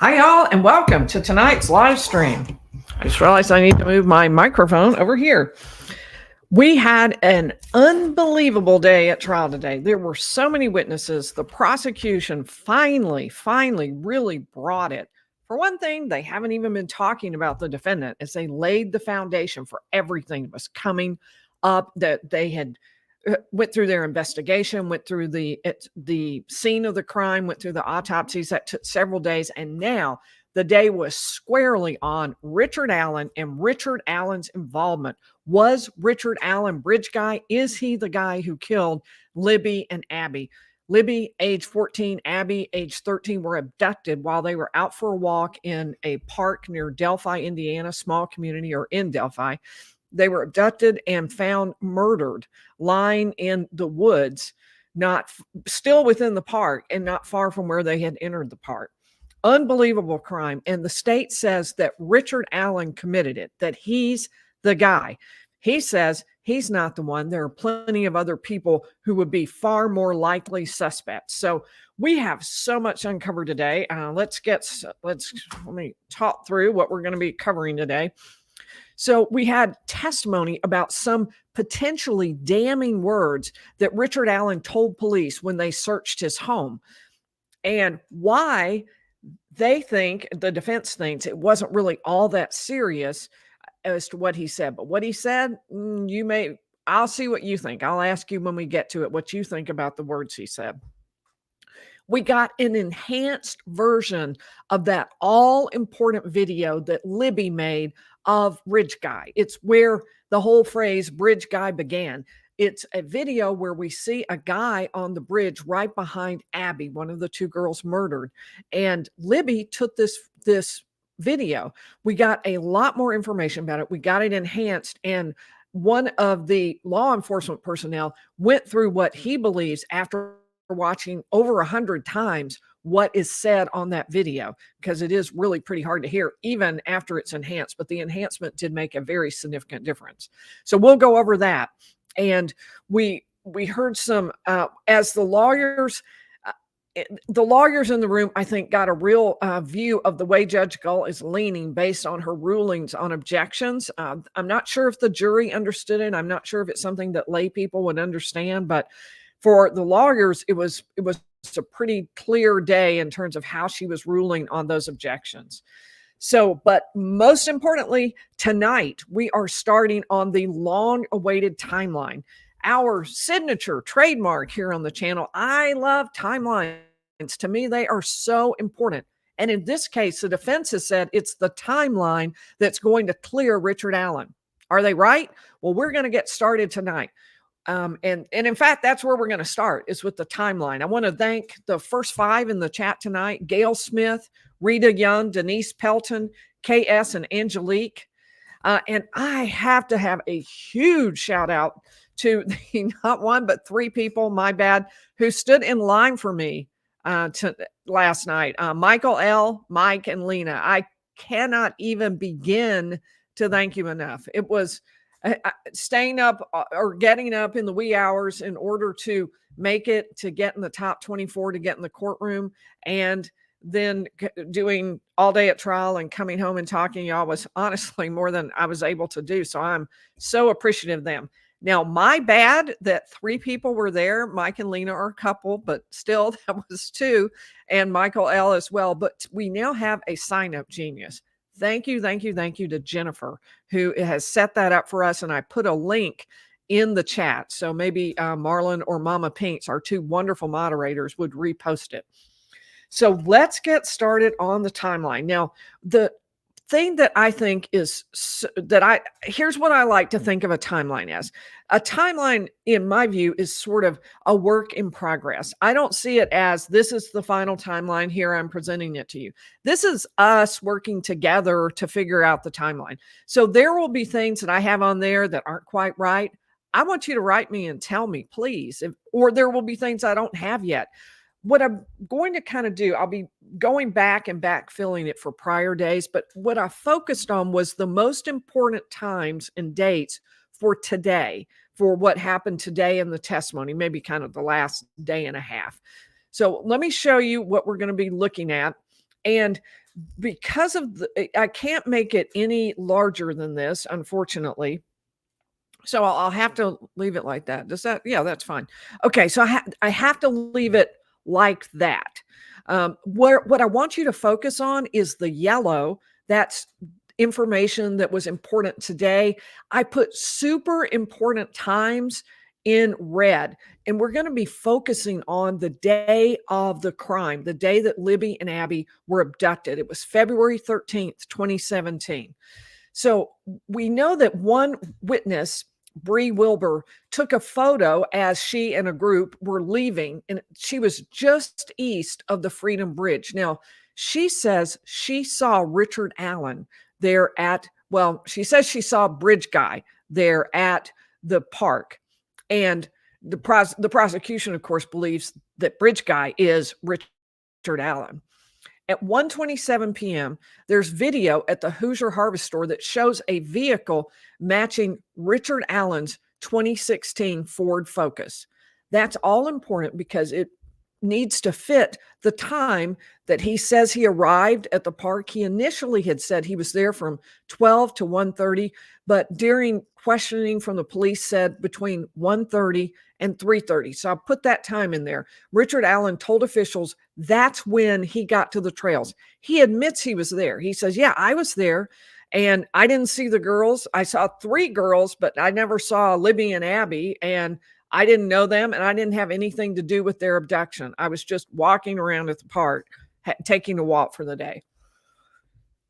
Hi, y'all, and welcome to tonight's live stream. I just realized I need to move my microphone over here. We had an unbelievable day at trial today. There were so many witnesses. The prosecution finally really brought it. For one thing, they haven't even been talking about the defendant as they laid the foundation for everything that was coming up, that they had went through their investigation, went through the scene of the crime, went through the autopsies. That took several days. And now the day was squarely on Richard Allen and Richard Allen's involvement. Was Richard Allen bridge guy? Is he the guy who killed Libby and Abby? Libby, age 14, Abby, age 13, were abducted while they were out for a walk in a park near Delphi, Indiana, small community, or in Delphi. They were abducted and found murdered, lying in the woods, still within the park and not far from where they had entered the park. Unbelievable crime. And the state says that Richard Allen committed it, that he's the guy. He says he's not the one. There are plenty of other people who would be far more likely suspects. So we have so much uncovered today. Let me talk through what we're going to be covering today. So we had testimony about some potentially damning words that Richard Allen told police when they searched his home, and why the defense thinks it wasn't really all that serious as to what he said. But what he said, I'll see what you think. I'll ask you when we get to it what you think about the words he said. We got an enhanced version of that all-important video that Libby made of Bridge Guy. It's where the whole phrase Bridge Guy began. It's a video where we see a guy on the bridge right behind Abby, one of the two girls murdered. And Libby took this video. We got a lot more information about it. We got it enhanced. And one of the law enforcement personnel went through what he believes after watching over 100 times what is said on that video, because it is really pretty hard to hear even after it's enhanced, but the enhancement did make a very significant difference. So we'll go over that. And we heard some as the lawyers in the room, I think, got a real view of the way Judge Gull is leaning based on her rulings on objections. I'm not sure if the jury understood it. I'm not sure if it's something that lay people would understand, but for the lawyers, it was a pretty clear day in terms of how she was ruling on those objections. So, but most importantly, tonight we are starting on the long-awaited timeline, our signature trademark here on the channel. I love timelines. To me, they are so important. And in this case, the defense has said it's the timeline that's going to clear Richard Allen. Are they right? Well, we're going to get started tonight. And in fact, that's where we're going to start, is with the timeline. I want to thank the first 5 in the chat tonight: Gail Smith, Rita Young, Denise Pelton, KS, and Angelique. And I have to have a huge shout out to the not one, but 3 people, my bad, who stood in line for me last night. Michael L., Mike, and Lena. I cannot even begin to thank you enough. It was staying up or getting up in the wee hours in order to make it to get in the top 24 to get in the courtroom, and then doing all day at trial and coming home and talking to y'all was honestly more than I was able to do. So I'm so appreciative of them. Now, my bad that 3 people were there. Mike and Lena are a couple, but still that was 2, and Michael L. as well. But we now have a sign-up genius. Thank you to Jennifer, who has set that up for us. And I put a link in the chat. So maybe Marlon or Mama Pinks, our 2 wonderful moderators, would repost it. So let's get started on the timeline. Now, the thing that I think is here's what I like to think of a timeline as. A timeline, in my view, is sort of a work in progress. I don't see it as this is the final timeline. Here, I'm presenting it to you. This is us working together to figure out the timeline. So there will be things that I have on there that aren't quite right. I want you to write me and tell me, please. Or there will be things I don't have yet. What I'm going to kind of do, I'll be going back and backfilling it for prior days, but what I focused on was the most important times and dates for today, for what happened today in the testimony, maybe kind of the last day and a half. So let me show you what we're going to be looking at. And because of I can't make it any larger than this, unfortunately. So I'll have to leave it like that. Does that? Yeah, that's fine. Okay, so I have to leave it like that. What I want you to focus on is the yellow. That's information that was important today. I put super important times in red, and we're going to be focusing on the day of the crime, the day that Libby and Abby were abducted. It was February 13th, 2017. So we know that one witness, Bree Wilbur, took a photo as she and a group were leaving, and she was just east of the Freedom Bridge. Now, she says she saw Richard Allen there at, well, she says she saw Bridge Guy there at the park. And the prosecution, of course, believes that Bridge Guy is Richard Allen. At 1:27 p.m., there's video at the Hoosier Harvest Store that shows a vehicle matching Richard Allen's 2016 Ford Focus. That's all important because it needs to fit the time that he says he arrived at the park. He initially had said he was there from 12 to 1:30, but during questioning from the police said between 1:30 and 3:30. So I put that time in there. Richard Allen told officials that's when he got to the trails. He admits he was there. He says, yeah, I was there and I didn't see the girls. I saw 3 girls, but I never saw Libby and Abby, and I didn't know them, and I didn't have anything to do with their abduction. I was just walking around at the park, taking a walk for the day.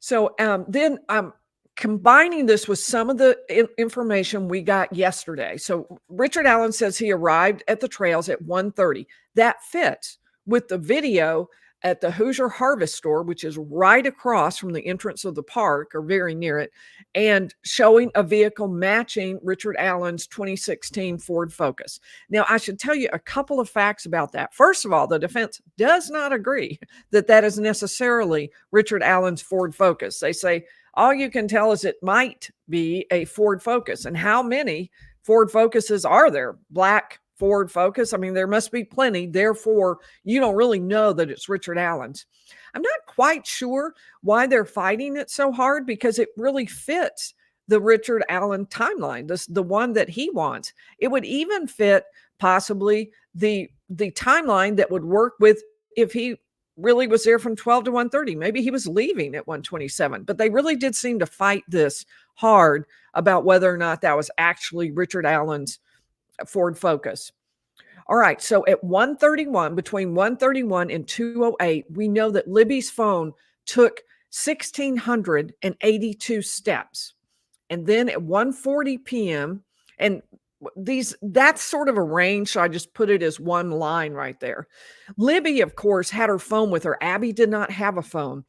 So then I'm combining this with some of the information we got yesterday. So Richard Allen says he arrived at the trails at 1:30. That fits with the video at the Hoosier Harvest Store, which is right across from the entrance of the park or very near it, and showing a vehicle matching Richard Allen's 2016 Ford Focus. Now, I should tell you a couple of facts about that. First of all, the defense does not agree that that is necessarily Richard Allen's Ford Focus. They say all you can tell is it might be a Ford Focus. And how many Ford Focuses are there? Black Ford Focus. I mean, there must be plenty. Therefore, you don't really know that it's Richard Allen's. I'm not quite sure why they're fighting it so hard because it really fits the Richard Allen timeline, the one that he wants. It would even fit possibly the timeline that would work with if he really was there from 12 to 1:30. Maybe he was leaving at 1:27. But they really did seem to fight this hard about whether or not that was actually Richard Allen's Ford Focus. All right, so at 1:31, between 1:31 and 2:08, we know that Libby's phone took 1,682 steps. And then at 1:40 p.m., and that's sort of a range, so I just put it as one line right there. Libby, of course, had her phone with her. Abby did not have a phone.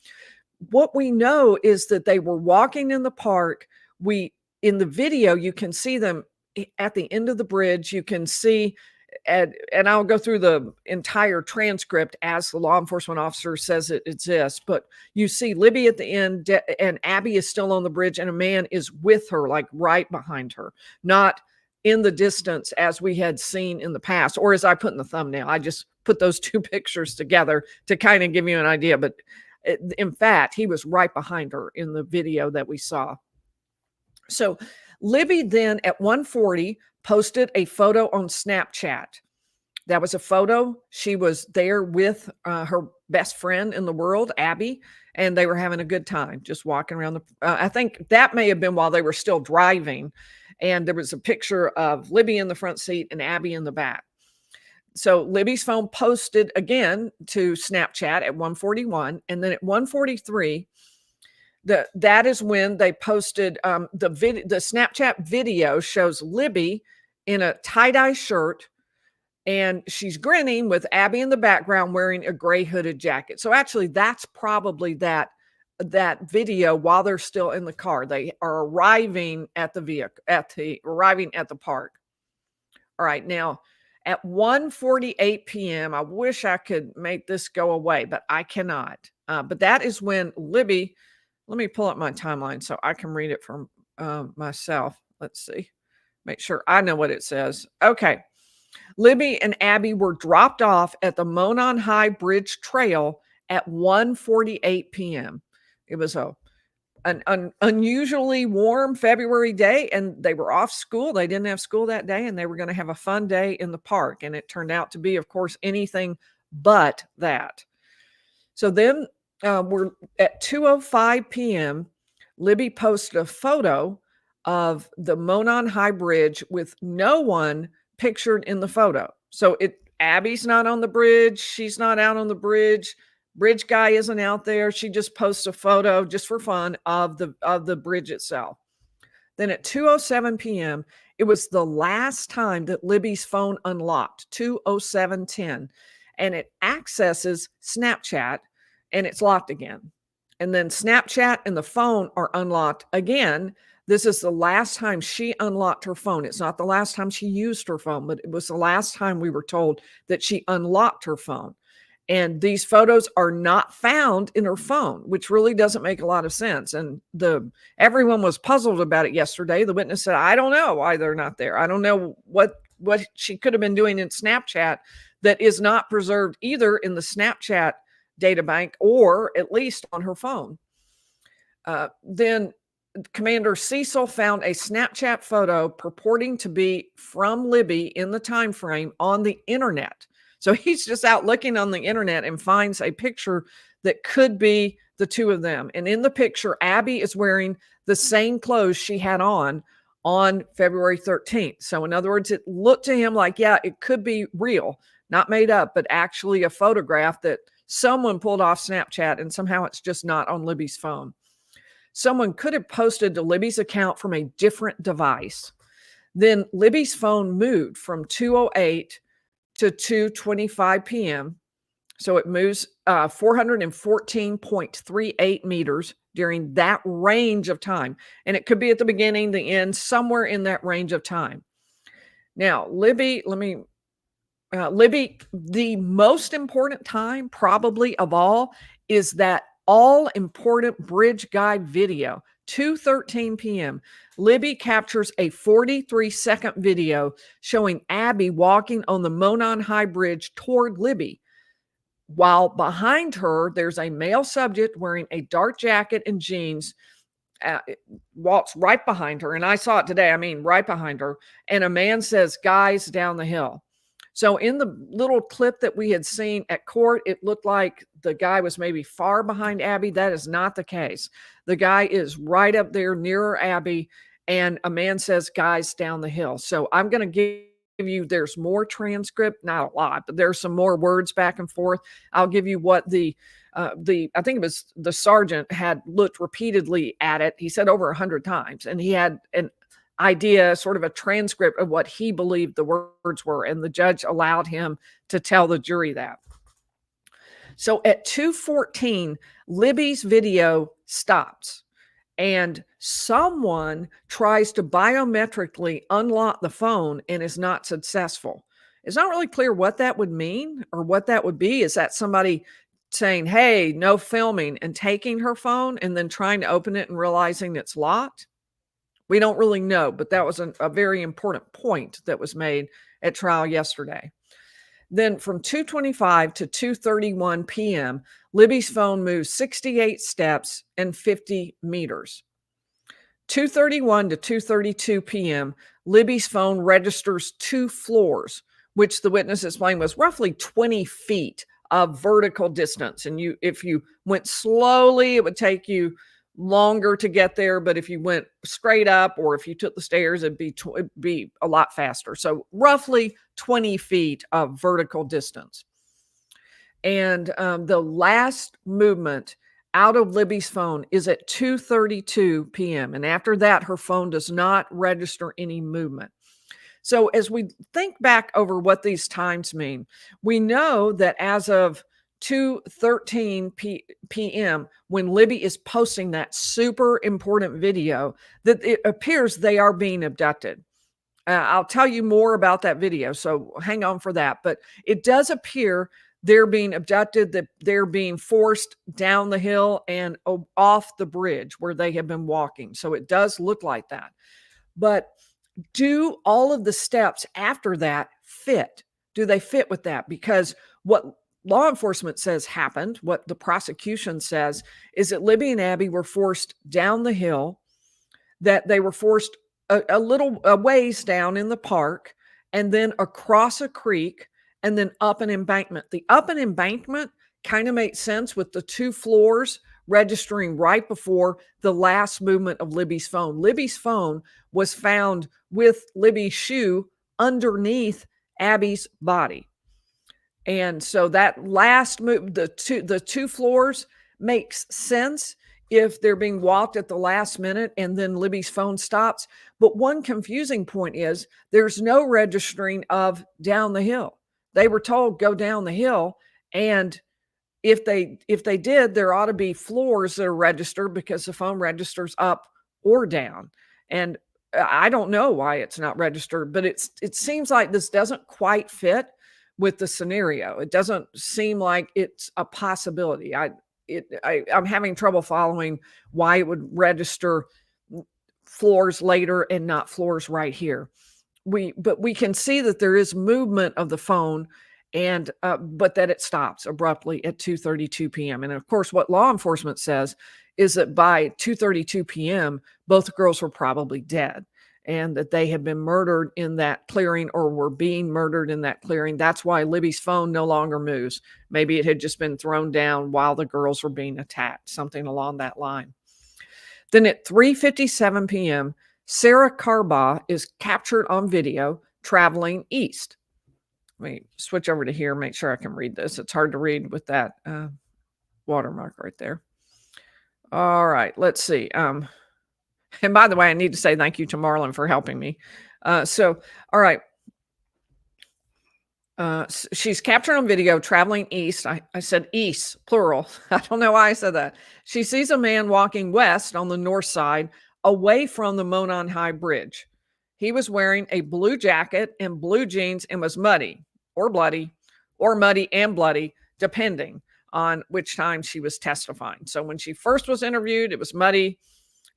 What we know is that they were walking in the park. In the video, you can see them at the end of the bridge. You can see, and I'll go through the entire transcript as the law enforcement officer says it exists, but you see Libby at the end and Abby is still on the bridge and a man is with her, like right behind her, not in the distance as we had seen in the past, or as I put in the thumbnail. I just put those 2 pictures together to kind of give you an idea, but in fact, he was right behind her in the video that we saw. So Libby then at 1:40 posted a photo on Snapchat. That was a photo. She was there with her best friend in the world, Abby, and they were having a good time just walking around I think that may have been while they were still driving. And there was a picture of Libby in the front seat and Abby in the back. So Libby's phone posted again to Snapchat at 1:41. And then at 1:43, that is when they posted the Snapchat video shows Libby in a tie-dye shirt, and she's grinning with Abby in the background wearing a gray hooded jacket. So actually, that's probably that video while they're still in the car. They are arriving at the vehicle, arriving at the park. All right, now at 1:48 p.m., I wish I could make this go away, but I cannot. But that is when Libby. Let me pull up my timeline so I can read it from myself. Let's see. Make sure I know what it says. Okay. Libby and Abby were dropped off at the Monon High Bridge Trail at 1:48 p.m. It was an unusually warm February day, and they were off school. They didn't have school that day, and they were going to have a fun day in the park. And it turned out to be, of course, anything but that. So then we're at 2:05 p.m. Libby posted a photo of the Monon High Bridge with no one pictured in the photo. So Abby's not on the bridge. She's not out on the bridge. Bridge guy isn't out there. She just posts a photo just for fun of the bridge itself. Then at 2:07 p.m., it was the last time that Libby's phone unlocked, 2:07:10, and it accesses Snapchat, and it's locked again. And then Snapchat and the phone are unlocked again. This is the last time she unlocked her phone. It's not the last time she used her phone, but it was the last time we were told that she unlocked her phone. And these photos are not found in her phone, which really doesn't make a lot of sense. And everyone was puzzled about it yesterday. The witness said, I don't know why they're not there. I don't know what she could have been doing in Snapchat that is not preserved either in the Snapchat data bank or at least on her phone. Then Commander Cecil found a Snapchat photo purporting to be from Libby in the time frame on the internet. So he's just out looking on the internet and finds a picture that could be the two of them. And in the picture, Abby is wearing the same clothes she had on February 13th. So in other words, it looked to him like, yeah, it could be real, not made up, but actually a photograph that someone pulled off Snapchat, and somehow it's just not on Libby's phone. Someone could have posted to Libby's account from a different device. Then Libby's phone moved from 2:08 to 2:25 p.m. So it moves 414.38 meters during that range of time. And it could be at the beginning, the end, somewhere in that range of time. Now, Libby, the most important time probably of all is that all important bridge guide video, 2:13 p.m. Libby captures a 43-second video showing Abby walking on the Monon High Bridge toward Libby. While behind her, there's a male subject wearing a dark jacket and jeans, walks right behind her. And I saw it today. Right behind her. And a man says, guys down the hill. So in the little clip that we had seen at court, it looked like the guy was maybe far behind Abby. That is not the case. The guy is right up there nearer Abby, and a man says, guys down the hill. So I'm going to give you, there's more transcript, not a lot, but there's some more words back and forth. I'll give you what I think it was the sergeant had looked repeatedly at it. He said over 100 times, and he had an idea, sort of a transcript of what he believed the words were, and the judge allowed him to tell the jury that. So at 2:14, Libby's video stops, and someone tries to biometrically unlock the phone and is not successful. It's not really clear what that would mean or what that would be. Is that somebody saying, hey, no filming, and taking her phone and then trying to open it and realizing it's locked? We don't really know, but that was a very important point that was made at trial yesterday. Then from 2:25 to 2:31 p.m., Libby's phone moves 68 steps and 50 meters. 2:31 to 2:32 p.m., Libby's phone registers 2 floors, which the witness explained was roughly 20 feet of vertical distance. And if you went slowly, it would take you longer to get there, but if you went straight up or if you took the stairs, it'd be a lot faster. So roughly 20 feet of vertical distance. And the last movement out of Libby's phone is at 2:32 p.m. And after that, her phone does not register any movement. So as we think back over what these times mean, we know that as of 2:13 p.m., when Libby is posting that super important video, that it appears they are being abducted. I'll tell you more about that video, so hang on for that. But it does appear they're being abducted, that they're being forced down the hill and off the bridge where they have been walking. So it does look like that. But do all of the steps after that fit? Do they fit with that? Because what law enforcement says happened, what the prosecution says, is that Libby and Abby were forced down the hill, that they were forced a little ways down in the park, and then across a creek, and then up an embankment. The up an embankment kind of makes sense with the 2 floors registering right before the last movement of Libby's phone. Libby's phone was found with Libby's shoe underneath Abby's body. And so that last move, the two floors, makes sense if they're being walked at the last minute and then Libby's phone stops. But one confusing point is there's no registering of down the hill. They were told go down the hill, and if they did, there ought to be floors that are registered because the phone registers up or down. And I don't know why it's not registered, but it seems like this doesn't quite fit with the scenario. It doesn't seem like it's a possibility. I'm having trouble following why it would register floors later and not floors right here. But we can see that there is movement of the phone, and but that it stops abruptly at 2:32 p.m. And of course, what law enforcement says is that by 2:32 p.m., both girls were probably dead, and that they had been murdered in that clearing or were being murdered in that clearing. That's why Libby's phone no longer moves. Maybe it had just been thrown down while the girls were being attacked, something along that line. Then at 3:57 p.m., Sarah Carbaugh is captured on video traveling east. Let me switch over to here, make sure I can read this. It's hard to read with that watermark right there. All right, let's see. And by the way, I need to say thank you to Marlon for helping me. All right. She's captured on video traveling east. I said east, plural. I don't know why I said that. She sees a man walking west on the north side away from the Monon High Bridge. He was wearing a blue jacket and blue jeans and was muddy or bloody or muddy and bloody, depending on which time she was testifying. So when she first was interviewed, it was muddy.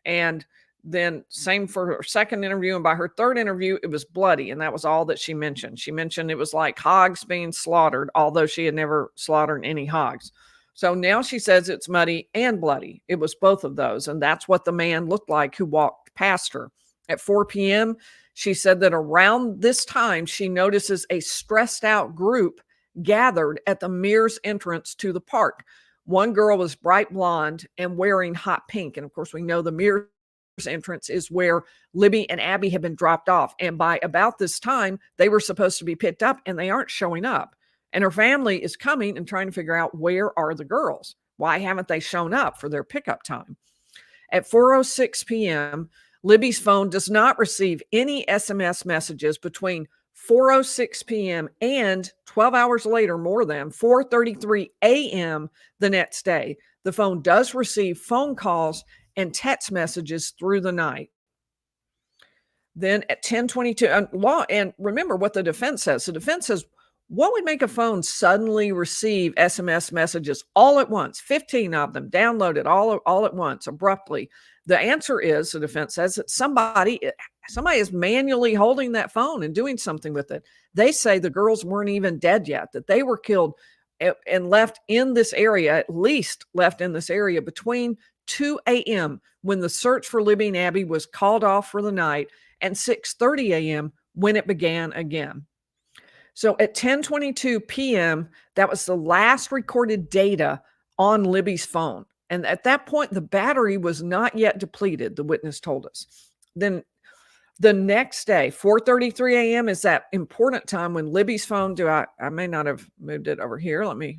And then same for her second interview. And by her third interview, it was bloody. And that was all that she mentioned. She mentioned it was like hogs being slaughtered, although she had never slaughtered any hogs. So now she says it's muddy and bloody. It was both of those. And that's what the man looked like who walked past her. At 4 p.m., she said that around this time, she notices a stressed out group gathered at the Mears entrance to the park. One girl was bright blonde and wearing hot pink. And of course, we know the Mears entrance is where Libby and Abby had been dropped off. And by about this time, they were supposed to be picked up and they aren't showing up. And her family is coming and trying to figure out, where are the girls? Why haven't they shown up for their pickup time? At 4:06 p.m., Libby's phone does not receive any SMS messages between 4:06 p.m. and 12 hours later, more than 4:33 a.m. the next day. The phone does receive phone calls and text messages through the night. Then at 10:22, and remember what the defense says. The defense says, what would make a phone suddenly receive SMS messages all at once? 15 of them downloaded all at once, abruptly. The answer is, the defense says, that somebody is manually holding that phone and doing something with it. They say the girls weren't even dead yet, that they were killed and left in this area, at least left in this area between 2 a.m. when the search for Libby and Abby was called off for the night, and 6:30 a.m. when it began again. So at 10:22 p.m., that was the last recorded data on Libby's phone. And at that point, the battery was not yet depleted, the witness told us. Then the next day, 4:33 a.m. is that important time when Libby's phone, I may not have moved it over here. Let me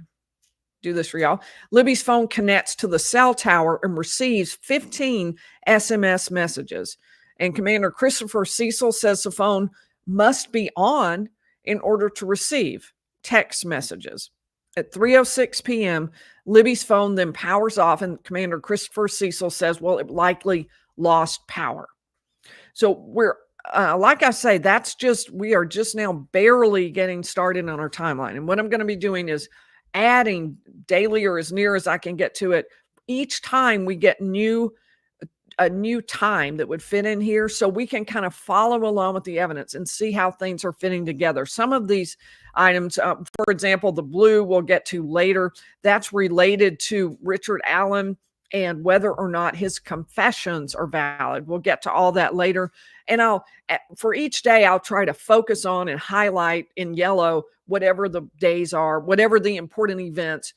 do this for y'all. Libby's phone connects to the cell tower and receives 15 SMS messages. And Commander Christopher Cecil says the phone must be on in order to receive text messages. At 3:06 p.m., Libby's phone then powers off, and Commander Christopher Cecil says, well, it likely lost power. So we're, like I say, we are just now barely getting started on our timeline. And what I'm going to be doing is adding daily, or as near as I can get to it, each time we get new a new time that would fit in here so we can kind of follow along with the evidence and see how things are fitting together. Some of these items, for example, the blue we'll get to later, that's related to Richard Allen and whether or not his confessions are valid. We'll get to all that later. And for each day, I'll try to focus on and highlight in yellow whatever the days are, whatever the important events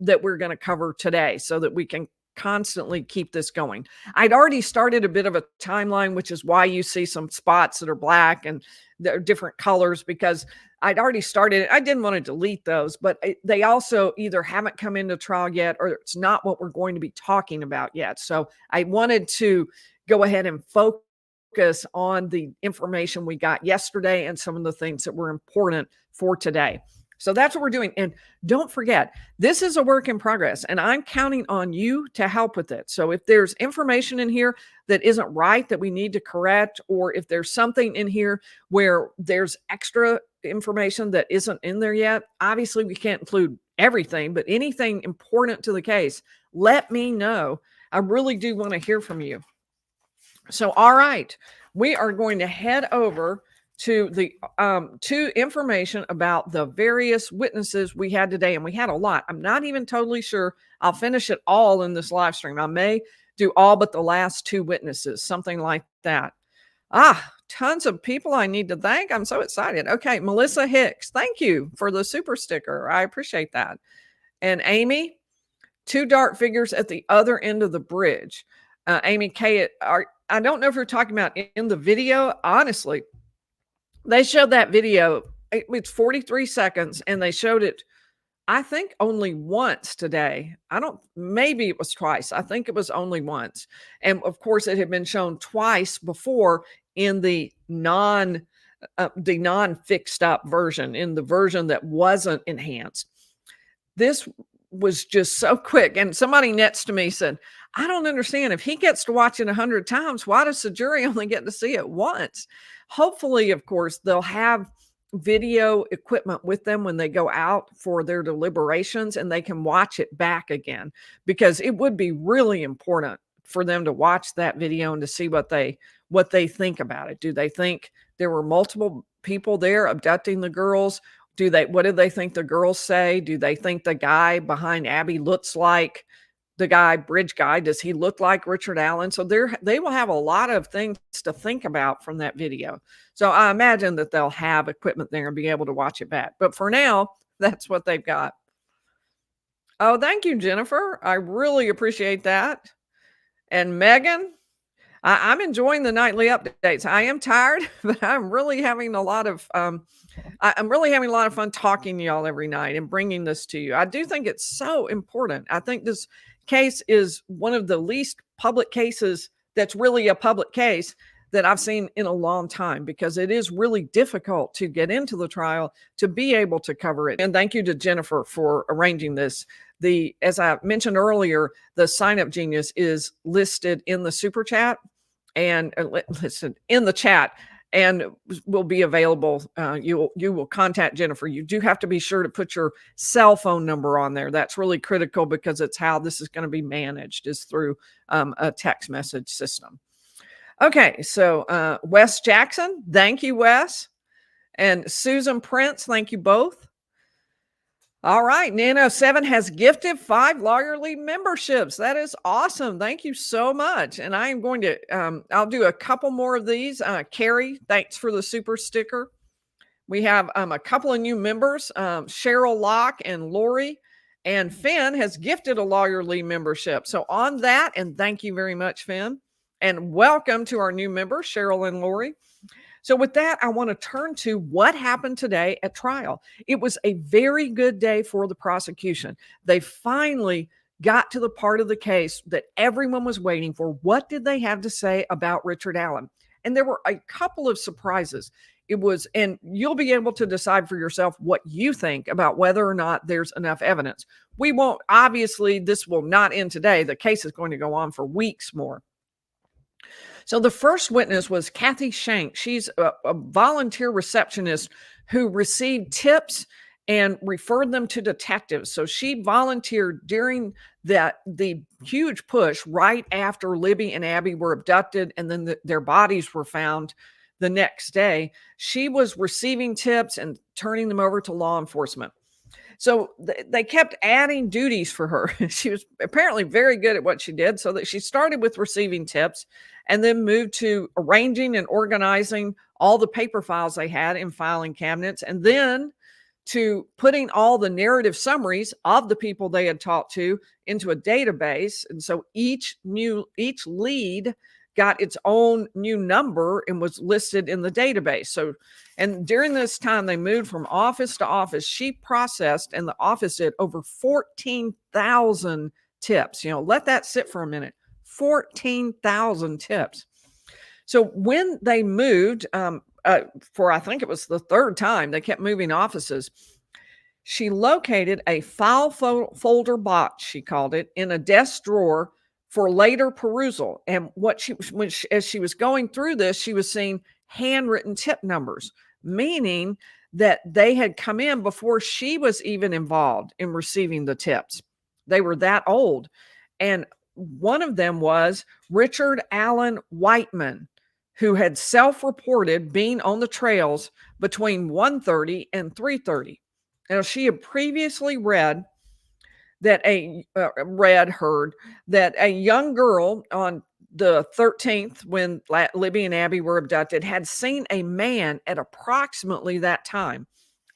that we're going to cover today, so that we can constantly keep this going. I'd already started a bit of a timeline, which is why you see some spots that are black and they're different colors, because I'd already started it. I didn't want to delete those, but they also either haven't come into trial yet or it's not what we're going to be talking about yet. So I wanted to go ahead and focus on the information we got yesterday and some of the things that were important for today. So that's what we're doing. And don't forget, this is a work in progress, and I'm counting on you to help with it. So if there's information in here that isn't right that we need to correct, or if there's something in here where there's extra information that isn't in there yet, obviously we can't include everything, but anything important to the case, let me know. I really do want to hear from you. So, all right, we are going to head over to the to information about the various witnesses we had today, and we had a lot. I'm not even totally sure I'll finish it all in this live stream. I may do all but the last two witnesses, something like that. Tons of people I need to thank. I'm so excited. Okay, Melissa Hicks, thank you for the super sticker. I appreciate that. And Amy, two dark figures at the other end of the bridge. Amy K, I don't know if you're talking about in the video. Honestly, they showed that video. It's 43 seconds, and they showed it, I think, only once today. Maybe it was twice. I think it was only once. And of course, it had been shown twice before in the non-fixed up version, in the version that wasn't enhanced. This was just so quick. And somebody next to me said, I don't understand. If he gets to watch it 100 times, why does the jury only get to see it once? Hopefully, of course, they'll have video equipment with them when they go out for their deliberations, and they can watch it back again, because it would be really important for them to watch that video and to see what they think about it. Do they think there were multiple people there abducting the girls? What do they think the girls say? Do they think the guy behind Abby looks like the guy, bridge guy? Does he look like Richard Allen? So they will have a lot of things to think about from that video. So I imagine that they'll have equipment there and be able to watch it back. But for now, that's what they've got. Oh, thank you, Jennifer. I really appreciate that. And Megan, I'm enjoying the nightly updates. I am tired, but I'm really having a lot of fun talking to y'all every night and bringing this to you. I do think it's so important. I think this case is one of the least public cases that's really a public case that I've seen in a long time, because it is really difficult to get into the trial to be able to cover it. And thank you to Jennifer for arranging this. As I mentioned earlier, the Sign Up Genius is listed in the super chat and listed in the chat, and will be available. You will contact Jennifer. You do have to be sure to put your cell phone number on there. That's really critical, because it's how this is going to be managed, is through a text message system. Okay, so Wes Jackson, thank you, Wes. And Susan Prince, thank you both. All right, Nano7 has gifted 5 lawyerly memberships. That is awesome. Thank you so much. And I am going to, I'll do a couple more of these. Carrie, thanks for the super sticker. We have a couple of new members, Cheryl Locke and Lori. And Finn has gifted a lawyerly membership. So on that, and thank you very much, Finn. And welcome to our new members, Cheryl and Lori. So with that, I want to turn to what happened today at trial. It was a very good day for the prosecution. They finally got to the part of the case that everyone was waiting for. What did they have to say about Richard Allen? And there were a couple of surprises. And you'll be able to decide for yourself what you think about whether or not there's enough evidence. Obviously, this will not end today. The case is going to go on for weeks more. So the first witness was Kathy Shank. She's a volunteer receptionist who received tips and referred them to detectives. So she volunteered during the huge push right after Libby and Abby were abducted, and then their bodies were found the next day. She was receiving tips and turning them over to law enforcement. So they kept adding duties for her. She was apparently very good at what she did, so that she started with receiving tips and then moved to arranging and organizing all the paper files they had in filing cabinets, and then to putting all the narrative summaries of the people they had talked to into a database. And so each lead got its own new number and was listed in the database. So, and during this time they moved from office to office. She processed, and the office did, over 14,000 tips. Let that sit for a minute. 14,000 tips. So when they moved, for I think it was the third time, they kept moving offices, she located a file folder box, she called it, in a desk drawer for later perusal. And as she was going through this, she was seeing handwritten tip numbers, meaning that they had come in before she was even involved in receiving the tips. They were that old. And one of them was Richard Allen Whiteman, who had self-reported being on the trails between 1:30 and 3:30. Now, she had previously heard that a young girl on the 13th, when Libby and Abby were abducted, had seen a man at approximately that time.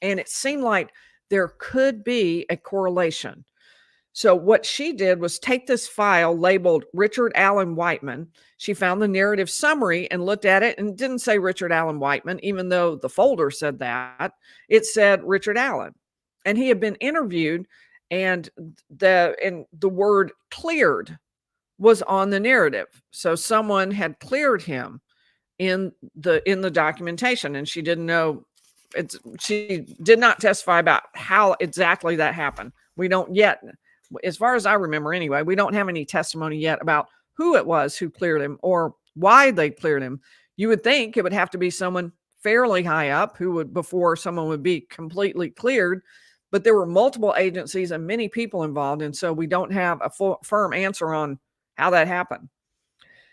And it seemed like there could be a correlation. So what she did was take this file labeled Richard Allen Whiteman. She found the narrative summary and looked at it, and it didn't say Richard Allen Whiteman, even though the folder said that. It said Richard Allen. And he had been interviewed, and the word cleared was on the narrative. So someone had cleared him in the documentation, and she didn't know. She did not testify about how exactly that happened. We don't yet, as far as I remember anyway, we don't have any testimony yet about who it was who cleared him or why they cleared him. You would think it would have to be someone fairly high up before someone would be completely cleared, but there were multiple agencies and many people involved, and so we don't have a firm answer on how that happened.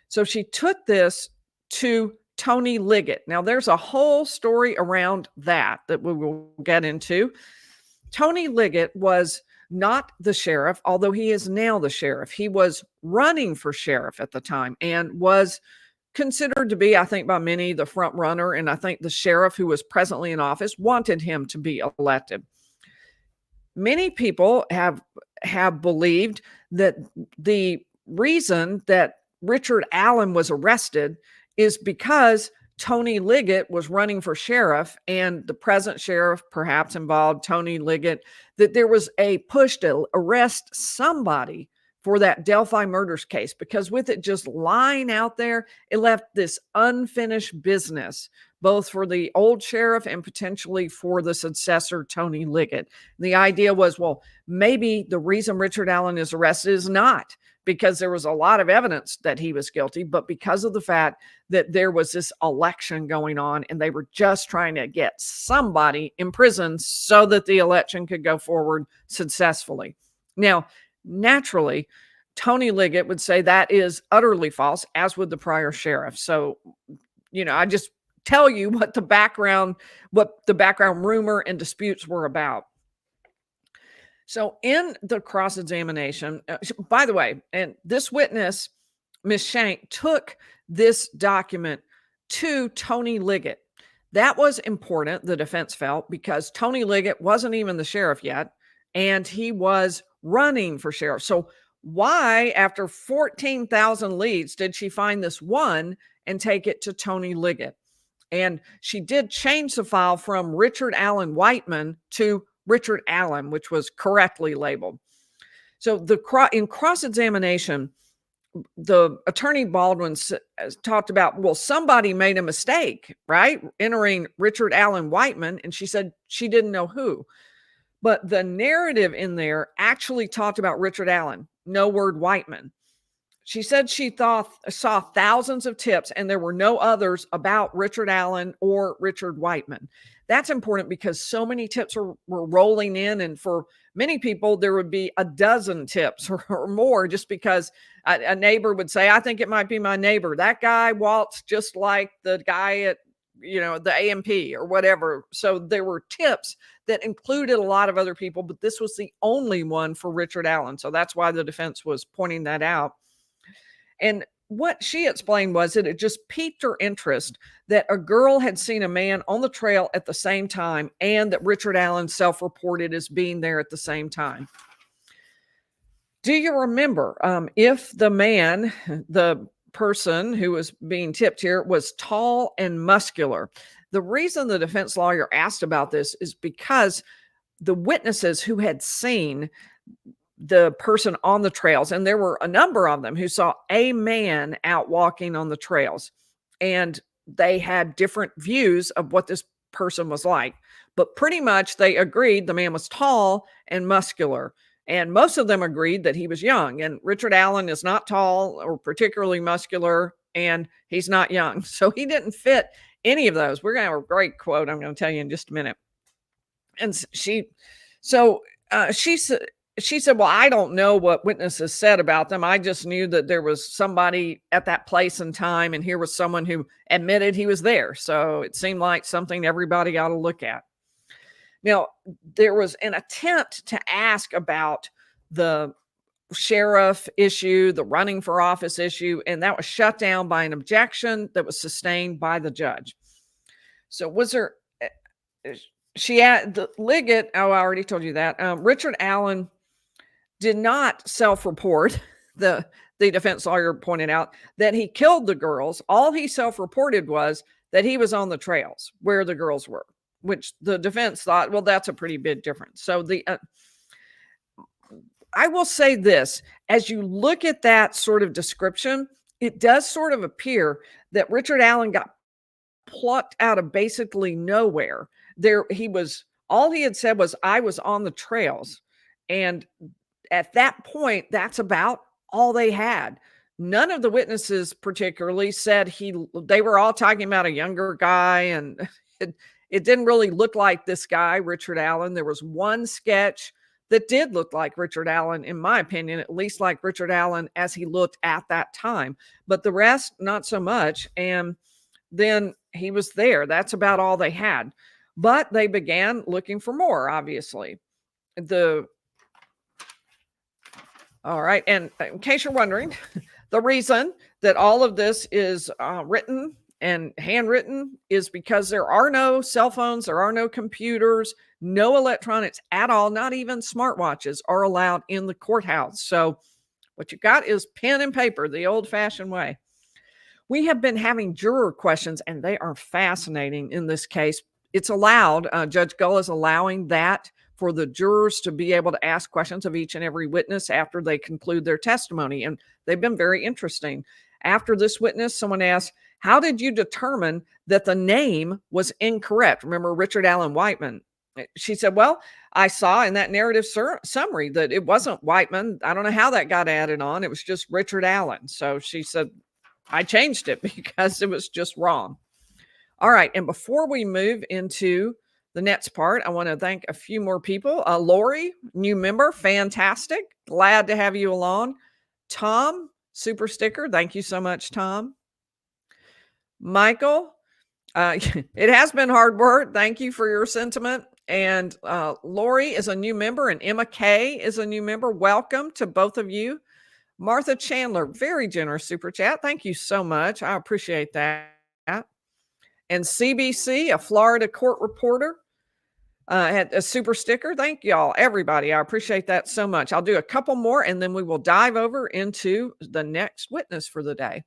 So she took this to Tony Liggett. Now, there's a whole story around that we will get into. Tony Liggett was not the sheriff, although he is now the sheriff. He was running for sheriff at the time and was considered to be, I think by many, the front runner. And I think the sheriff who was presently in office wanted him to be elected. Many people have believed that the reason that Richard Allen was arrested is because Tony Liggett was running for sheriff, and the present sheriff perhaps involved Tony Liggett, that there was a push to arrest somebody for that Delphi murders case, because with it just lying out there, it left this unfinished business, both for the old sheriff and potentially for the successor, Tony Liggett. The idea was, well, maybe the reason Richard Allen is arrested is not because there was a lot of evidence that he was guilty, but because of the fact that there was this election going on and they were just trying to get somebody in prison so that the election could go forward successfully. Now, naturally, Tony Liggett would say that is utterly false, as would the prior sheriff. So, I just tell you what the background rumor and disputes were about. So in the cross-examination, by the way, and this witness, Ms. Shank, took this document to Tony Liggett. That was important, the defense felt, because Tony Liggett wasn't even the sheriff yet, and he was running for sheriff. So why, after 14,000 leads, did she find this one and take it to Tony Liggett? And she did change the file from Richard Allen Whiteman to Richard Allen, which was correctly labeled. So in cross-examination, the attorney Baldwin talked about, well, somebody made a mistake, right? Entering Richard Allen Whiteman, and she said she didn't know who. But the narrative in there actually talked about Richard Allen, no word Whiteman. She said she saw thousands of tips and there were no others about Richard Allen or Richard Whiteman. That's important because so many tips were rolling in. And for many people, there would be a dozen tips or more just because a neighbor would say, I think it might be my neighbor. That guy walks just like the guy at, the AMP or whatever. So there were tips that included a lot of other people, but this was the only one for Richard Allen. So that's why the defense was pointing that out. And what she explained was that it just piqued her interest that a girl had seen a man on the trail at the same time and that Richard Allen self-reported as being there at the same time. Do you remember if the man, the person who was being tipped here, was tall and muscular? The reason the defense lawyer asked about this is because the witnesses who had seen the person on the trails, and there were a number of them who saw a man out walking on the trails, and they had different views of what this person was like, but pretty much they agreed the man was tall and muscular, and most of them agreed that he was young. And Richard Allen is not tall or particularly muscular, and he's not young, so he didn't fit any of those. We're gonna have a great quote I'm going to tell you in just a minute. And she said, well, I don't know what witnesses said about them. I just knew that there was somebody at that place and time, and here was someone who admitted he was there. So it seemed like something everybody ought to look at. Now, there was an attempt to ask about the sheriff issue, the running for office issue, and that was shut down by an objection that was sustained by the judge. So was there... She had the Liggett. Oh, I already told you that. Richard Allen did not self-report. The defense lawyer pointed out that he killed the girls. All he self-reported was that he was on the trails where the girls were, which the defense thought, well, that's a pretty big difference. So I will say this, as you look at that sort of description, it does sort of appear that Richard Allen got plucked out of basically nowhere. All he had said was, I was on the trails. And at that point, that's about all they had. None of the witnesses particularly said they were all talking about a younger guy, and it didn't really look like this guy, Richard Allen. There was one sketch that did look like Richard Allen, in my opinion, at least like Richard Allen as he looked at that time, but the rest, not so much. And then he was there. That's about all they had. But they began looking for more, obviously. All right. And in case you're wondering, the reason that all of this is written and handwritten is because there are no cell phones, there are no computers, no electronics at all, not even smartwatches are allowed in the courthouse. So what you got is pen and paper, the old-fashioned way. We have been having juror questions, and they are fascinating in this case. It's allowed, Judge Gull is allowing that for the jurors to be able to ask questions of each and every witness after they conclude their testimony. And they've been very interesting. After this witness, someone asked, how did you determine that the name was incorrect? Remember Richard Allen Whiteman? She said, well, I saw in that narrative summary that it wasn't Whiteman. I don't know how that got added on. It was just Richard Allen. So she said, I changed it because it was just wrong. All right. And before we move into the next part, I want to thank a few more people. Lori, new member, fantastic. Glad to have you along. Tom, super sticker. Thank you so much, Tom. Michael, it has been hard work. Thank you for your sentiment. And Lori is a new member, and Emma K is a new member. Welcome to both of you. Martha Chandler, very generous super chat. Thank you so much. I appreciate that. And CBC, a Florida court reporter, had a super sticker. Thank y'all, everybody. I appreciate that so much. I'll do a couple more, and then we will dive over into the next witness for the day.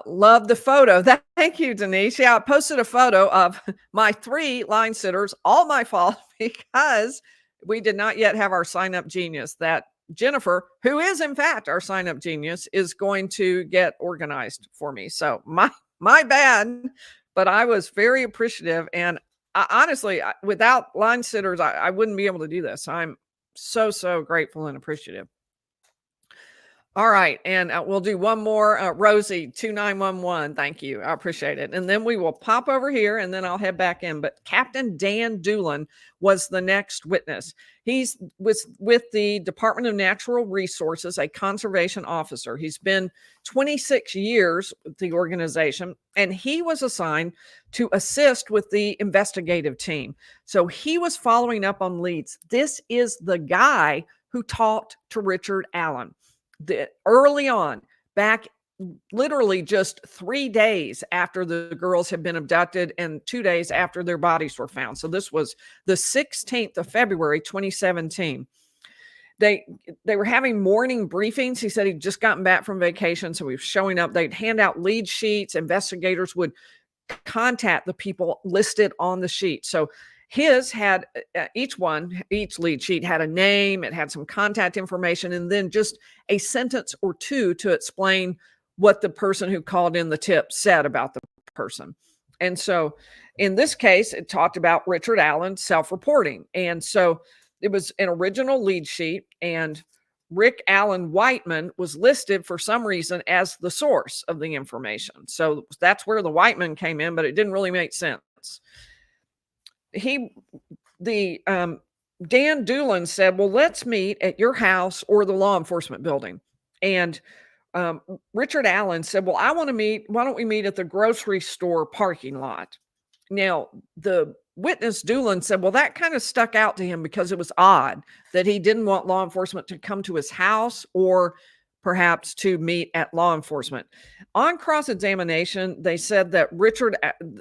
Love the photo. Thank you, Denise. Yeah, I posted a photo of my 3 line sitters, all my fault, because we did not yet have our sign-up genius. That Jennifer, who is in fact our sign-up genius, is going to get organized for me. So my bad, but I was very appreciative. And honestly, without line sitters, I wouldn't be able to do this. I'm so grateful and appreciative. All right, and we'll do one more. Rosie 2911. Thank you. I appreciate it. And then we will pop over here and then I'll head back in. But Captain Dan Dulan was the next witness. He's was with the Department of Natural Resources, a conservation officer. He's been 26 years with the organization, and he was assigned to assist with the investigative team. So he was following up on leads. This is the guy who talked to Richard Allen. Early on, back literally just 3 days after the girls had been abducted and 2 days after their bodies were found. So this was the 16th of February, 2017. They were having morning briefings. He said he'd just gotten back from vacation, so he was showing up. They'd hand out lead sheets. Investigators would contact the people listed on the sheet. So his had each lead sheet had a name, it had some contact information, and then just a sentence or two to explain what the person who called in the tip said about the person. And so in this case, it talked about Richard Allen self-reporting. And so it was an original lead sheet, and Rick Allen Whiteman was listed for some reason as the source of the information. So that's where the Whiteman came in, but it didn't really make sense. Dan Dulan said, well, let's meet at your house or the law enforcement building. And Richard Allen said, well, why don't we meet at the grocery store parking lot? Now, the witness Dulan said, well, that kind of stuck out to him because it was odd that he didn't want law enforcement to come to his house or perhaps to meet at law enforcement. On cross-examination, they said that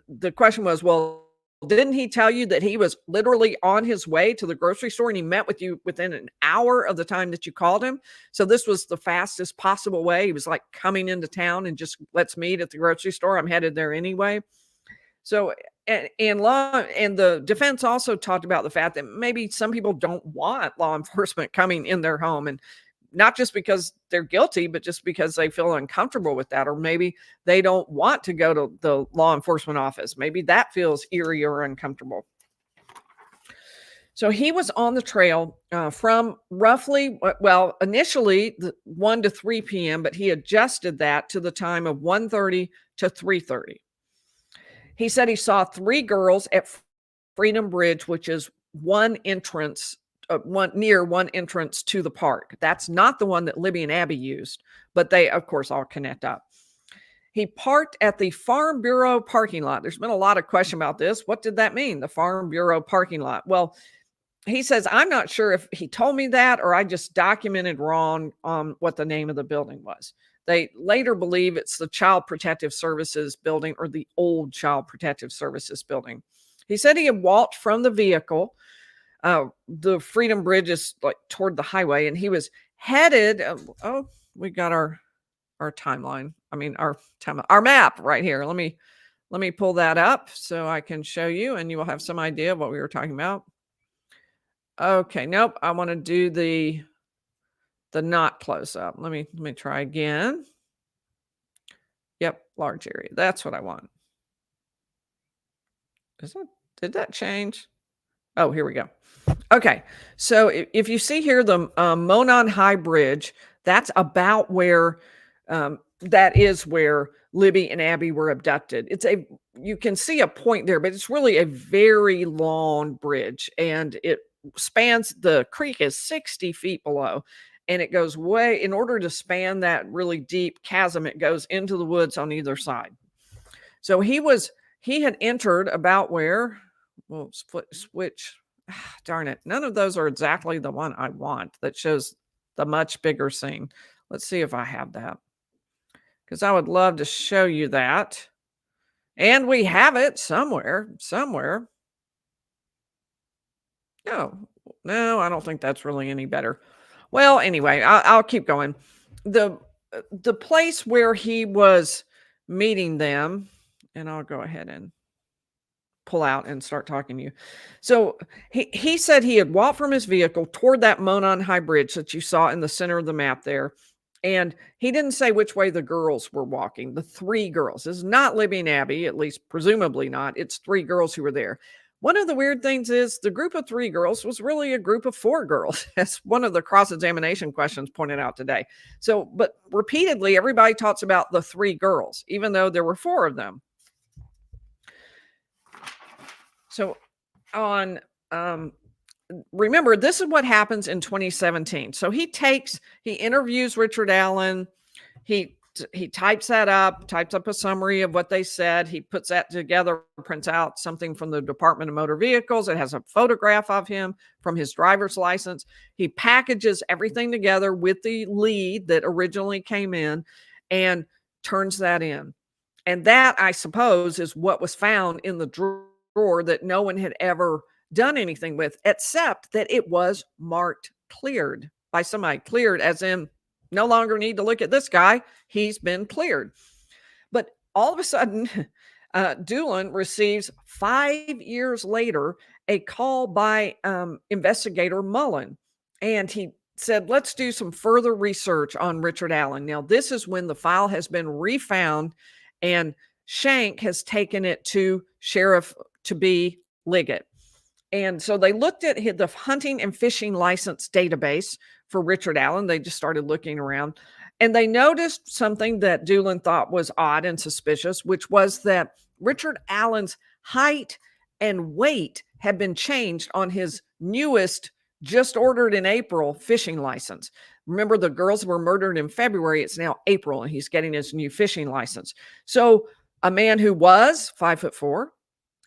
the question was, well, didn't he tell you that he was literally on his way to the grocery store and he met with you within an hour of the time that you called him? So this was the fastest possible way. He was like coming into town and just, let's meet at the grocery store. I'm headed there anyway. So, and the defense also talked about the fact that maybe some people don't want law enforcement coming in their home, and not just because they're guilty, but just because they feel uncomfortable with that. Or maybe they don't want to go to the law enforcement office. Maybe that feels eerie or uncomfortable. So he was on the trail from roughly, initially 1 to 3 p.m., but he adjusted that to the time of 1:30 to 3:30. He said he saw 3 girls at Freedom Bridge, which is one entrance to the park. That's not the one that Libby and Abby used, but they, of course, all connect up. He parked at the Farm Bureau parking lot. There's been a lot of question about this. What did that mean, the Farm Bureau parking lot? Well, he says, I'm not sure if he told me that or I just documented wrong on what the name of the building was. They later believe it's the Child Protective Services building, or the old Child Protective Services building. He said he had walked from the vehicle. The Freedom Bridge is like toward the highway, and he was headed. We got our timeline. I mean, our map right here. Let me pull that up so I can show you, and you will have some idea of what we were talking about. Okay, nope. I want to do the not close up. Let me try again. Yep, large area. That's what I want. Did that change? Oh, here we go. Okay, so if you see here the Monon High Bridge, that's about where that is where Libby and Abby were abducted. You can see a point there, but it's really a very long bridge, and it spans, the creek is 60 feet below, and it goes way, in order to span that really deep chasm, it goes into the woods on either side. So he had entered about where, well, switch. Darn it. None of those are exactly the one I want that shows the much bigger scene. Let's see if I have that, because I would love to show you that. And we have it somewhere. No, I don't think that's really any better. Well, anyway, I'll keep going. The place where he was meeting them, and I'll go ahead and pull out and start talking to you. So he said he had walked from his vehicle toward that Monon High Bridge that you saw in the center of the map there. And he didn't say which way the girls were walking, the 3 girls. This is not Libby and Abby, at least presumably not. It's 3 girls who were there. One of the weird things is the group of 3 girls was really a group of 4 girls, as one of the cross-examination questions pointed out today. So, but repeatedly, everybody talks about the 3 girls, even though there were 4 of them. So on, remember, this is what happens in 2017. So he interviews Richard Allen. He types that up, types up a summary of what they said. He puts that together, prints out something from the Department of Motor Vehicles. It has a photograph of him from his driver's license. He packages everything together with the lead that originally came in and turns that in. And that, I suppose, is what was found in the drawer that no one had ever done anything with, except that it was marked cleared by somebody. Cleared as in, no longer need to look at this guy. He's been cleared. But all of a sudden, Dulan receives 5 years later a call by investigator Mullen. And he said, let's do some further research on Richard Allen. Now, this is when the file has been refound and Shank has taken it to Sheriff-to-be Liggett. And so they looked at the hunting and fishing license database for Richard Allen. They just started looking around and they noticed something that Dulan thought was odd and suspicious, which was that Richard Allen's height and weight had been changed on his newest, just ordered in April, fishing license. Remember, the girls were murdered in February. It's now April and he's getting his new fishing license. So a man who was 5'4"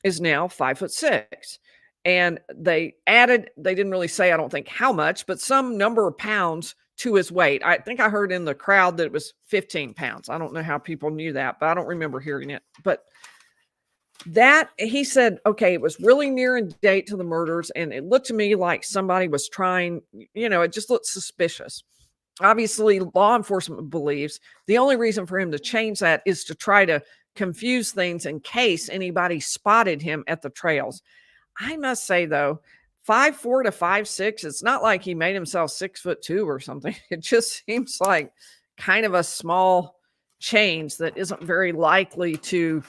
is now 5'6". And they didn't really say, I don't think how much, but some number of pounds to his weight. I think I heard in the crowd that it was 15 pounds. I don't know how people knew that, but I don't remember hearing it. But that, he said, okay, it was really near in date to the murders. And it looked to me like somebody was trying, it just looked suspicious. Obviously, law enforcement believes the only reason for him to change that is to try to confuse things in case anybody spotted him at the trails. I must say, though, 5'4" to 5'6", it's not like he made himself 6'2" or something. It just seems like kind of a small change that isn't very likely to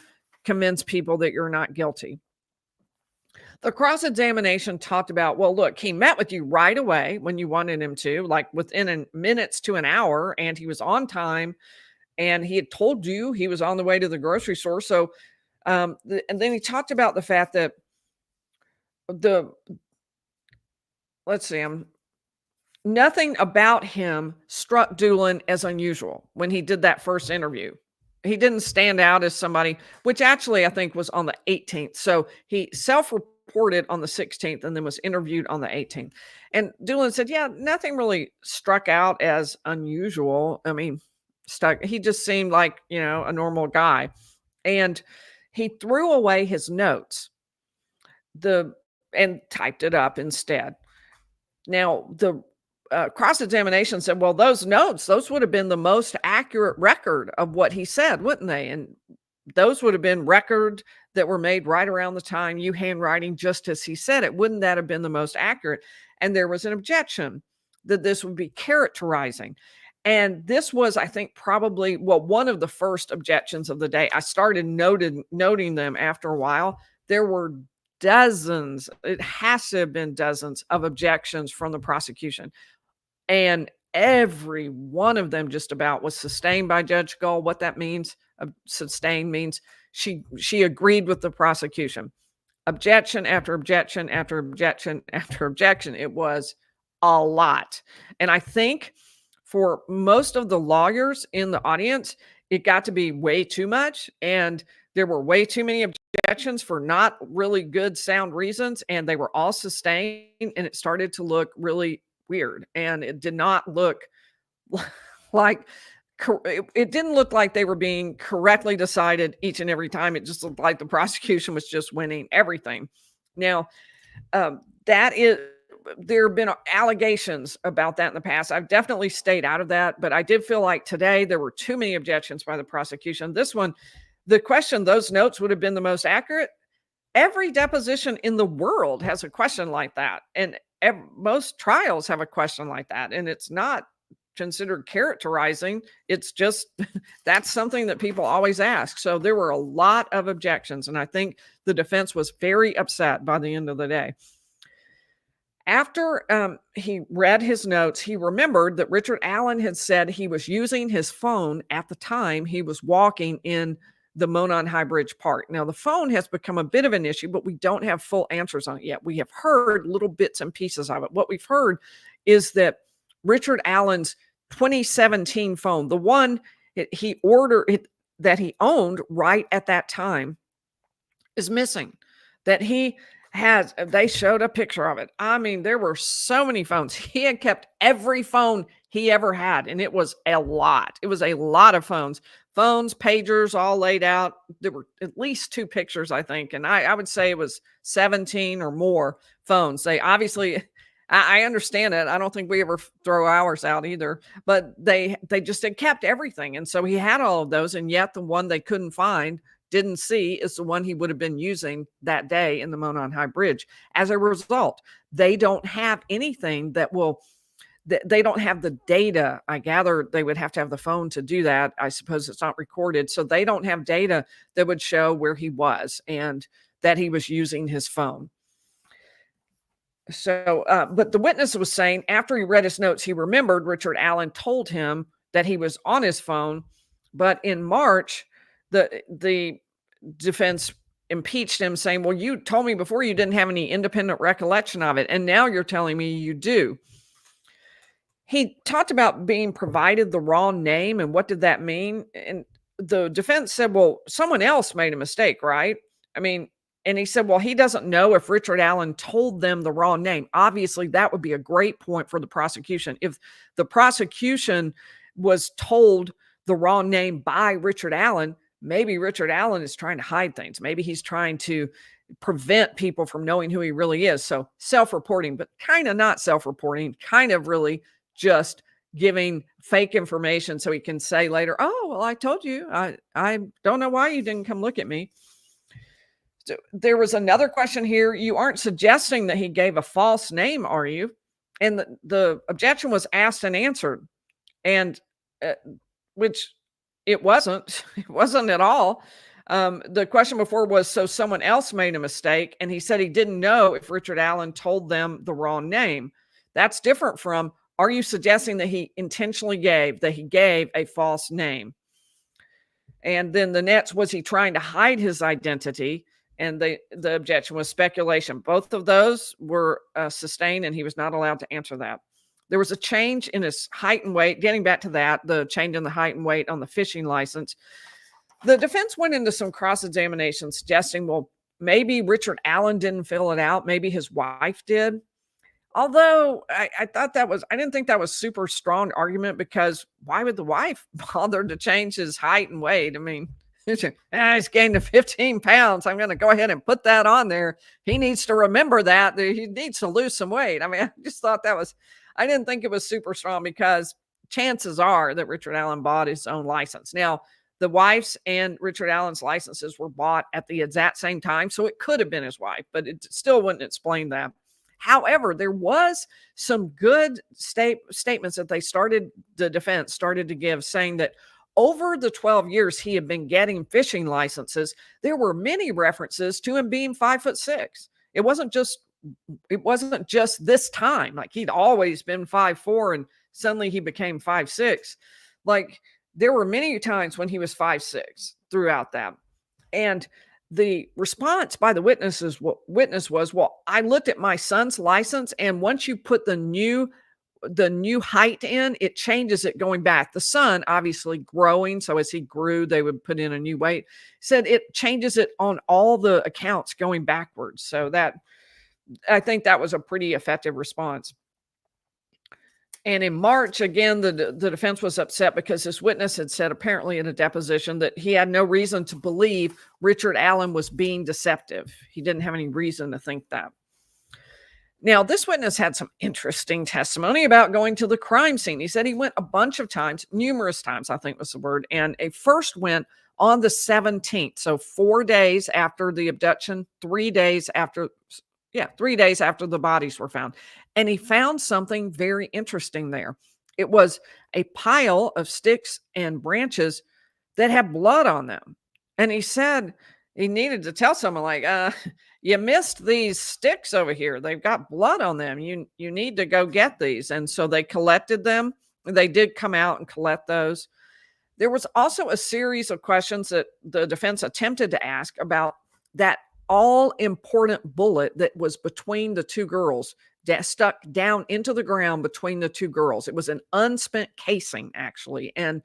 convince people that you're not guilty. The cross-examination talked about, well, look, he met with you right away when you wanted him to, like within minutes to an hour, and he was on time, and he had told you he was on the way to the grocery store. So, and then he talked about the fact that nothing about him struck Dulan as unusual when he did that first interview. He didn't stand out as somebody, which actually I think was on the 18th. So he self-reported on the 16th and then was interviewed on the 18th. And Dulan said, yeah, nothing really struck out as unusual. I mean, he just seemed like, a normal guy. And he threw away his notes and typed it up instead. Now, the cross-examination said, well, those notes, those would have been the most accurate record of what he said, wouldn't they? And those would have been records that were made right around the time you handwriting just as he said it. Wouldn't that have been the most accurate? And there was an objection that this would be characterizing. And this was, I think, probably, one of the first objections of the day. I started noting them after a while. There were dozens, it has to have been dozens of objections from the prosecution. And every one of them just about was sustained by Judge Gull. What that means, sustained means she agreed with the prosecution. Objection after objection after objection after objection. It was a lot. And I think for most of the lawyers in the audience, it got to be way too much. And there were way too many objections for not really good sound reasons, and they were all sustained, and it started to look really weird. And it did not look like it didn't look like they were being correctly decided each and every time. It just looked like the prosecution was just winning everything. Now, there have been allegations about that in the past. I've definitely stayed out of that, but I did feel like today there were too many objections by the prosecution. This one, the question, those notes would have been the most accurate. Every deposition in the world has a question like that. And most trials have a question like that. And it's not considered characterizing. It's just that's something that people always ask. So there were a lot of objections, and I think the defense was very upset by the end of the day. After he read his notes, he remembered that Richard Allen had said he was using his phone at the time he was walking in the Monon High Bridge Park. Now, the phone has become a bit of an issue, but we don't have full answers on it yet. We have heard little bits and pieces of it. What we've heard is that Richard Allen's 2017 phone, the one he ordered that he owned right at that time, is missing. That they showed a picture of it. I mean, there were so many phones. He had kept every phone he ever had, and it was a lot. It was a lot of phones, pagers all laid out. There were at least 2 pictures, I think. And I would say it was 17 or more phones. They obviously, I understand it. I don't think we ever throw ours out either, but they just had kept everything. And so he had all of those. And yet the one they couldn't find, didn't see, is the one he would have been using that day in the Monon High Bridge. As a result, they don't have anything they don't have the data. I gather they would have to have the phone to do that. I suppose it's not recorded. So they don't have data that would show where he was and that he was using his phone. So, but the witness was saying after he read his notes, he remembered Richard Allen told him that he was on his phone. But in March, the defense impeached him, saying, well, you told me before you didn't have any independent recollection of it, and now you're telling me you do. He talked about being provided the wrong name, and what did that mean? And the defense said, well, someone else made a mistake, right? I mean, and he said, well, he doesn't know if Richard Allen told them the wrong name. Obviously, that would be a great point for the prosecution. If the prosecution was told the wrong name by Richard Allen, maybe Richard Allen is trying to hide things. Maybe he's trying to prevent people from knowing who he really is. So self-reporting, but kind of not self-reporting, kind of really just giving fake information so he can say later, oh, well, I told you, I don't know why you didn't come look at me. So there was another question here. You aren't suggesting that he gave a false name, are you? And the objection was asked and answered, and which it wasn't. It wasn't at all. The question before was, so someone else made a mistake, and he said he didn't know if Richard Allen told them the wrong name. That's different from, are you suggesting that he intentionally gave a false name? And then the next, was he trying to hide his identity? And the objection was speculation. Both of those were sustained, and he was not allowed to answer that. There was a change in his height and weight. Getting back to that, the change in the height and weight on the fishing license. The defense went into some cross-examination suggesting, well, maybe Richard Allen didn't fill it out. Maybe his wife did. Although I didn't think that was super strong argument, because why would the wife bother to change his height and weight? I mean, he's gained 15 pounds. I'm going to go ahead and put that on there. He needs to remember that he needs to lose some weight. I mean, I just thought I didn't think it was super strong, because chances are that Richard Allen bought his own license. Now, the wife's and Richard Allen's licenses were bought at the exact same time, so it could have been his wife, but it still wouldn't explain that. However, there was some good statements that the defense started to give, saying that over the 12 years he had been getting fishing licenses, there were many references to him being 5'6". It wasn't just this time. Like, he'd always been 5'4", and suddenly he became 5'6". Like, there were many times when he was 5'6" throughout that. And the response by the witness was, well, I looked at my son's license, and once you put the new height in, it changes it going back. The son obviously growing, so as he grew, they would put in a new weight. Said it changes it on all the accounts going backwards. So that, I think that was a pretty effective response. And in March, again, the defense was upset because this witness had said, apparently in a deposition, that he had no reason to believe Richard Allen was being deceptive. He didn't have any reason to think that. Now, this witness had some interesting testimony about going to the crime scene. He said he went a bunch of times, numerous times, I think was the word, and he first went on the 17th. So 4 days after the abduction, 3 days after the bodies were found. And he found something very interesting there. It was a pile of sticks and branches that had blood on them. And he said he needed to tell someone, like, you missed these sticks over here. They've got blood on them. You need to go get these. And so they collected them. They did come out and collect those. There was also a series of questions that the defense attempted to ask about that all important bullet that was between the two girls, that stuck down into the ground between the two girls. It was an unspent casing, actually. And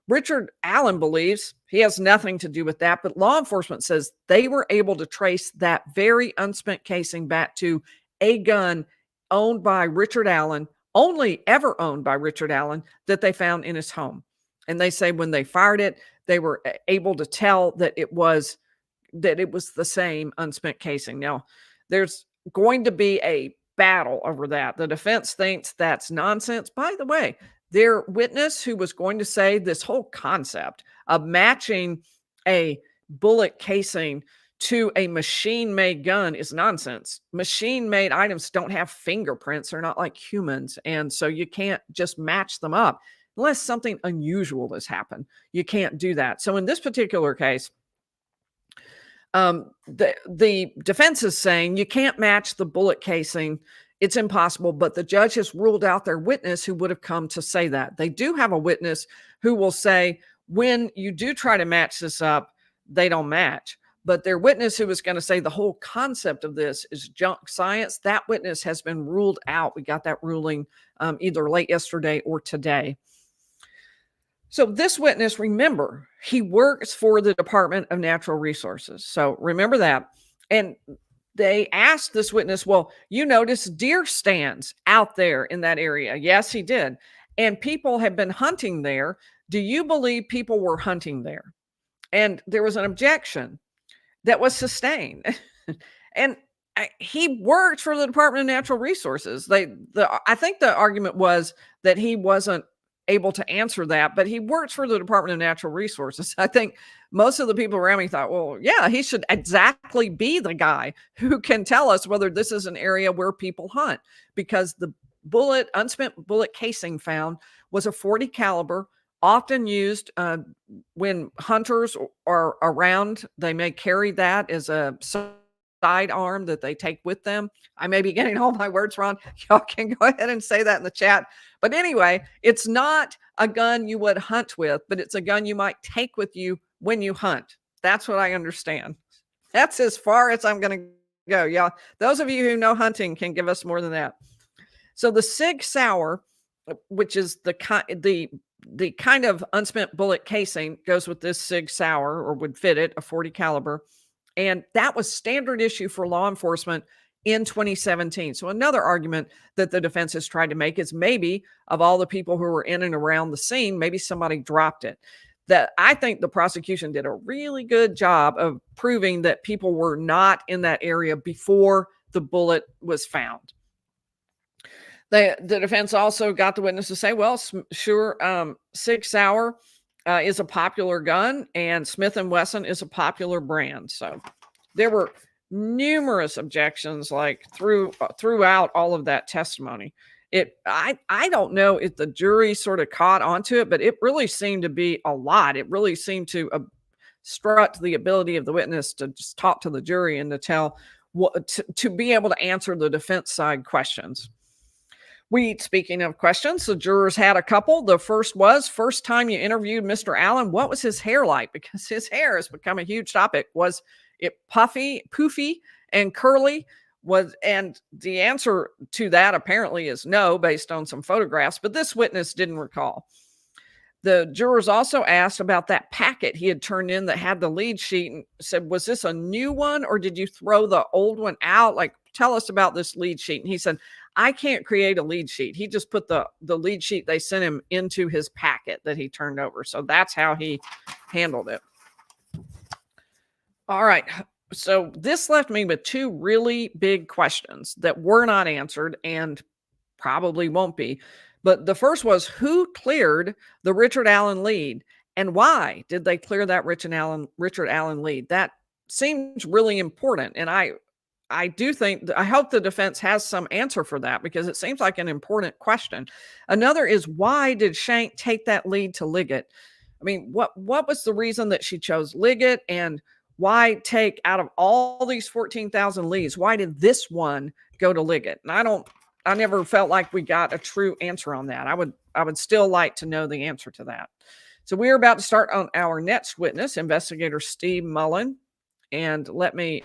Richard Allen believes he has nothing to do with that, but law enforcement says they were able to trace that very unspent casing back to a gun owned by Richard Allen, only ever owned by Richard Allen, that they found in his home. And they say when they fired it, they were able to tell that it was the same unspent casing. Now, there's going to be a battle over that. The defense thinks that's nonsense. By the way, their witness who was going to say this whole concept of matching a bullet casing to a machine-made gun is nonsense. Machine-made items don't have fingerprints. They're not like humans. And so you can't just match them up unless something unusual has happened. You can't do that. So in this particular case, the defense is saying you can't match the bullet casing. It's impossible, but the judge has ruled out their witness who would have come to say that. They do have a witness who will say, when you do try to match this up, they don't match. But their witness who was going to say the whole concept of this is junk science, that witness has been ruled out. We got that ruling either late yesterday or today. So this witness, remember, he works for the Department of Natural Resources. So remember that. And they asked this witness, well, you noticed deer stands out there in that area. Yes, he did. And people have been hunting there. Do you believe people were hunting there? And there was an objection that was sustained. And he worked for the Department of Natural Resources. I think the argument was that he wasn't able to answer that, but he works for the Department of Natural Resources. I think most of the people around me thought, well, yeah, he should exactly be the guy who can tell us whether this is an area where people hunt, because the unspent bullet casing found was a .40 caliber, often used when hunters are around. They may carry that as a sidearm that they take with them. I may be getting all my words wrong. Y'all can go ahead and say that in the chat. But anyway, it's not a gun you would hunt with, but it's a gun you might take with you when you hunt. That's what I understand. That's as far as I'm going to go. Y'all, those of you who know hunting can give us more than that. So the Sig Sauer, which is the kind of unspent bullet casing, goes with this Sig Sauer, or would fit it, a .40 caliber. And that was standard issue for law enforcement in 2017. So another argument that the defense has tried to make is maybe of all the people who were in and around the scene, maybe somebody dropped it. That I think the prosecution did a really good job of proving that people were not in that area before the bullet was found. The defense also got the witness to say, well, sure, Sig Sauer is a popular gun, and Smith & Wesson is a popular brand. So there were numerous objections, like throughout all of that testimony. I don't know if the jury sort of caught onto it, but it really seemed to be a lot. It really seemed to obstruct the ability of the witness to just talk to the jury and to tell to be able to answer the defense side questions. Speaking of questions, the jurors had a couple. The first was, first time you interviewed Mr. Allen, what was his hair like? Because his hair has become a huge topic. Was it puffy, poofy, and curly? And the answer to that apparently is no, based on some photographs, but this witness didn't recall. The jurors also asked about that packet he had turned in that had the lead sheet, and said, was this a new one, or did you throw the old one out? Like, tell us about this lead sheet. And he said, I can't create a lead sheet. He just put the lead sheet they sent him into his packet that he turned over. So that's how he handled it. All right. So this left me with two really big questions that were not answered and probably won't be. But the first was, who cleared the Richard Allen lead, and why did they clear that Richard Allen lead? That seems really important. And I do think, I hope the defense has some answer for that, because it seems like an important question. Another is, why did Shank take that lead to Liggett? I mean, what was the reason that she chose Liggett, and why take out of all these 14,000 leads, why did this one go to Liggett? And I never felt like we got a true answer on that. I would still like to know the answer to that. So we're about to start on our next witness, investigator Steve Mullen. And let me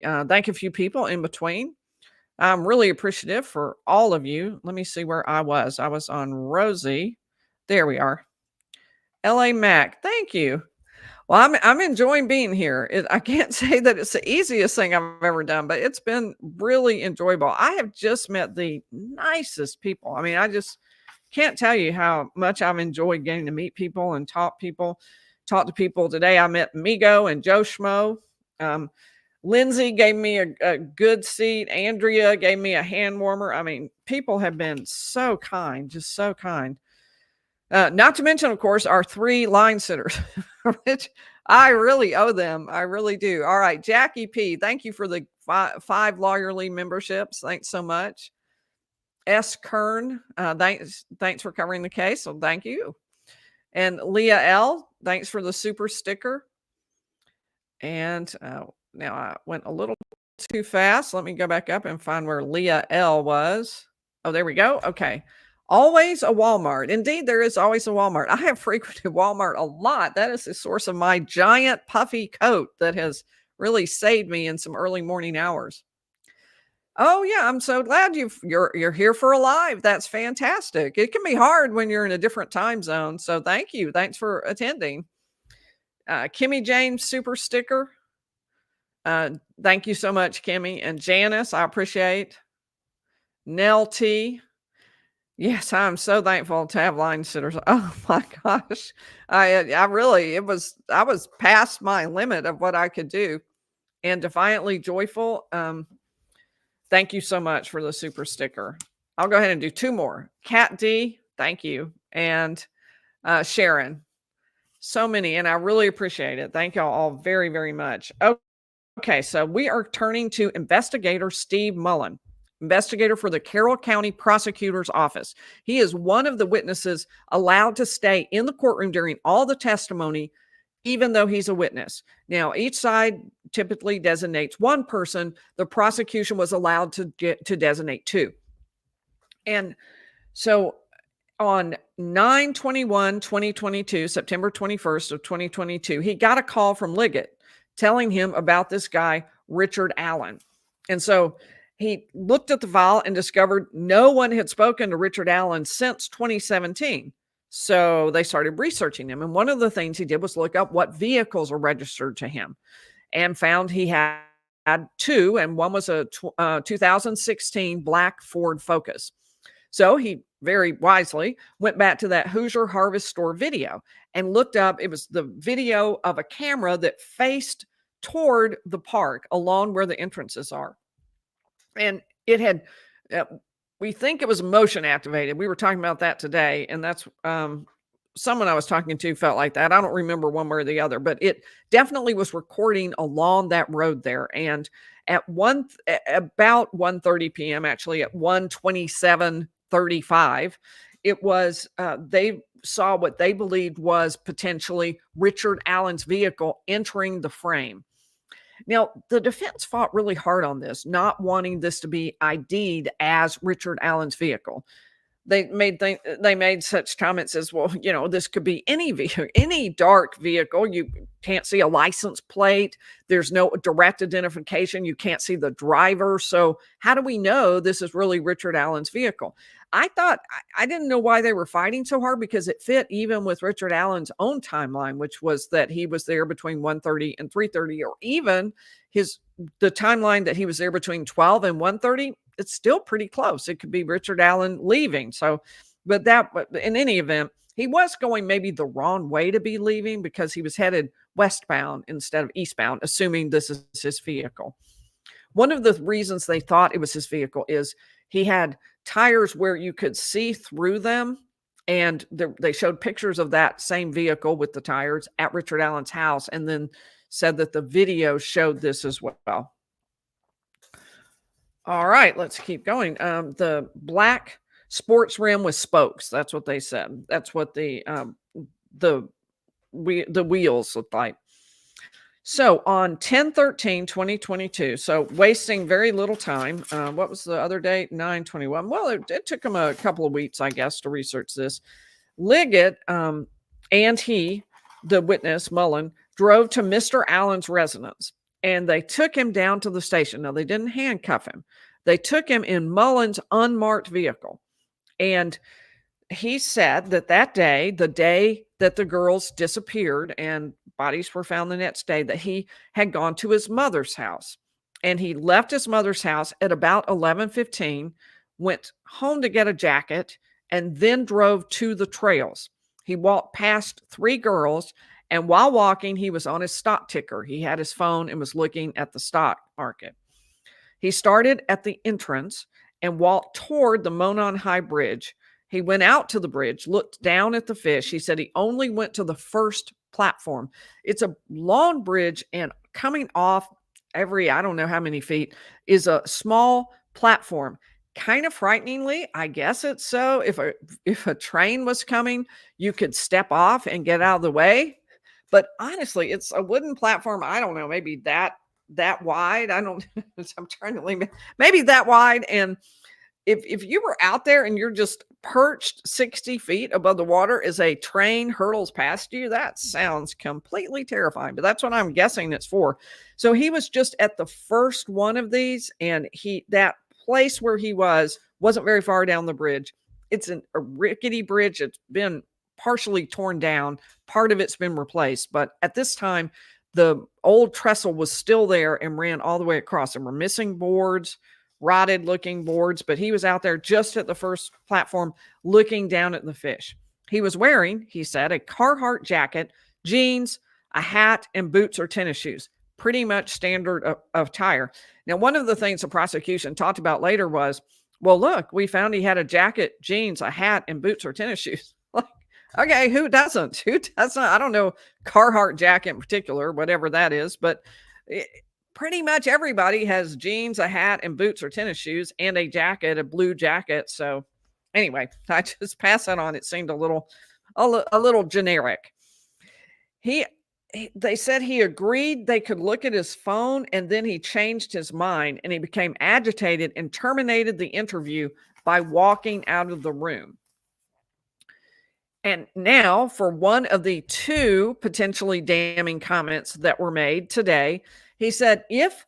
thank a few people in between. I'm really appreciative for all of you. Let me see where I was. I was on Rosie. There we are. LA Mac, thank you. Well, I'm enjoying being here. I can't say that it's the easiest thing I've ever done, but it's been really enjoyable. I have just met the nicest people. I mean, I just can't tell you how much I've enjoyed getting to meet people and talk to people. Today I met Migo and Joe Schmo. Lindsay gave me a good seat. Andrea gave me a hand warmer. I mean, people have been so kind, just so kind. Not to mention, of course, our 3 line sitters, which I really owe them. I really do. All right, Jackie P, thank you for the 5 lawyerly memberships. Thanks so much. S. Kern, thanks for covering the case. So thank you. And Leah L, thanks for the super sticker. And now I went a little too fast. Let me go back up and find where Leah L was. Oh, there we go. Okay. Always a Walmart. Indeed, there is always a Walmart. I have frequented Walmart a lot. That is the source of my giant puffy coat that has really saved me in some early morning hours. Oh yeah, I'm so glad you're here for a live. That's fantastic. It can be hard when you're in a different time zone. So thank you. Thanks for attending. Kimmy James super sticker. Thank you so much, Kimmy. And Janice, I appreciate. Nell T. Yes, I'm so thankful to have line sitters. Oh my gosh. I was past my limit of what I could do. And Defiantly Joyful. Thank you so much for the super sticker. I'll go ahead and do 2 more. Kat D, thank you. And Sharon. So many, and I really appreciate it. Thank y'all all very, very much. Okay, so we are turning to investigator Steve Mullen, investigator for the Carroll County Prosecutor's Office. He is one of the witnesses allowed to stay in the courtroom during all the testimony, even though he's a witness. Now, each side typically designates 1 person. The prosecution was allowed to designate 2. And so on 9/21/2022, September 21st of 2022, he got a call from Liggett telling him about this guy, Richard Allen. And so he looked at the file and discovered no one had spoken to Richard Allen since 2017. So they started researching him. And one of the things he did was look up what vehicles are registered to him, and found he had 2, and one was a 2016 black Ford Focus. So he very wisely went back to that Hoosier Harvest Store video and looked up. It was the video of a camera that faced toward the park along where the entrances are. And it had, we think it was motion activated. We were talking about that today. And that's someone I was talking to felt like that. I don't remember one way or the other, but it definitely was recording along that road there. And at about 1:30 p.m., actually at 1:27:35, it was, they saw what they believed was potentially Richard Allen's vehicle entering the frame. Now, the defense fought really hard on this, not wanting this to be ID'd as Richard Allen's vehicle. They made such comments as, well, you know, this could be any vehicle, any dark vehicle. You can't see a license plate. There's no direct identification. You can't see the driver. So how do we know this is really Richard Allen's vehicle? I thought, I didn't know why they were fighting so hard, because it fit even with Richard Allen's own timeline, which was that he was there between 1:30 and 3:30, or even the timeline that he was there between 12 and 1:30. It's still pretty close. It could be Richard Allen leaving. So, but in any event, he was going maybe the wrong way to be leaving, because he was headed westbound instead of eastbound, assuming this is his vehicle. One of the reasons they thought it was his vehicle is he had tires where you could see through them. And they showed pictures of that same vehicle with the tires at Richard Allen's house, and then said that the video showed this as well. All right, let's keep going. The black sports rim with spokes. That's what they said. That's what the wheels looked like. So on 10/13/2022, so wasting very little time. What was the other date? 9/21. Well, it took them a couple of weeks, I guess, to research this. Liggett and he, the witness, Mullen, drove to Mr. Allen's residence, and they took him down to the station. Now, they didn't handcuff him. They took him in Mullen's unmarked vehicle. And he said that day, the day that the girls disappeared and bodies were found the next day, that he had gone to his mother's house. And he left his mother's house at about 11:15, went home to get a jacket, and then drove to the trails. He walked past 3 girls, and while walking, he was on his stock ticker. He had his phone and was looking at the stock market. He started at the entrance and walked toward the Monon High Bridge. He went out to the bridge, looked down at the fish. He said he only went to the first platform. It's a long bridge, and coming off every, I don't know how many feet, is a small platform. Kind of frighteningly, I guess it's so. If a train was coming, you could step off and get out of the way. But honestly, it's a wooden platform. I don't know, maybe that wide. I don't. I'm trying to leave it. Maybe that wide. And if you were out there and you're just perched 60 feet above the water as a train hurtles past you, that sounds completely terrifying. But that's what I'm guessing it's for. So he was just at the first one of these, and that place where he wasn't very far down the bridge. It's a rickety bridge. It's been partially torn down. Part of it's been replaced. But at this time, the old trestle was still there and ran all the way across. And we're missing boards, rotted looking boards, but he was out there just at the first platform looking down at the fish. He was wearing, he said, a Carhartt jacket, jeans, a hat, and boots or tennis shoes. Pretty much standard attire. Now, one of the things the prosecution talked about later was, well, look, we found he had a jacket, jeans, a hat, and boots or tennis shoes. Like, okay, who doesn't? Who doesn't? I don't know, Carhartt jacket in particular, whatever that is, but pretty much everybody has jeans, a hat, and boots or tennis shoes, and a jacket, a blue jacket. So anyway, I just pass that on. It seemed a little generic. They said he agreed they could look at his phone, and then he changed his mind and he became agitated and terminated the interview by walking out of the room. And now for one of the 2 potentially damning comments that were made today, he said, if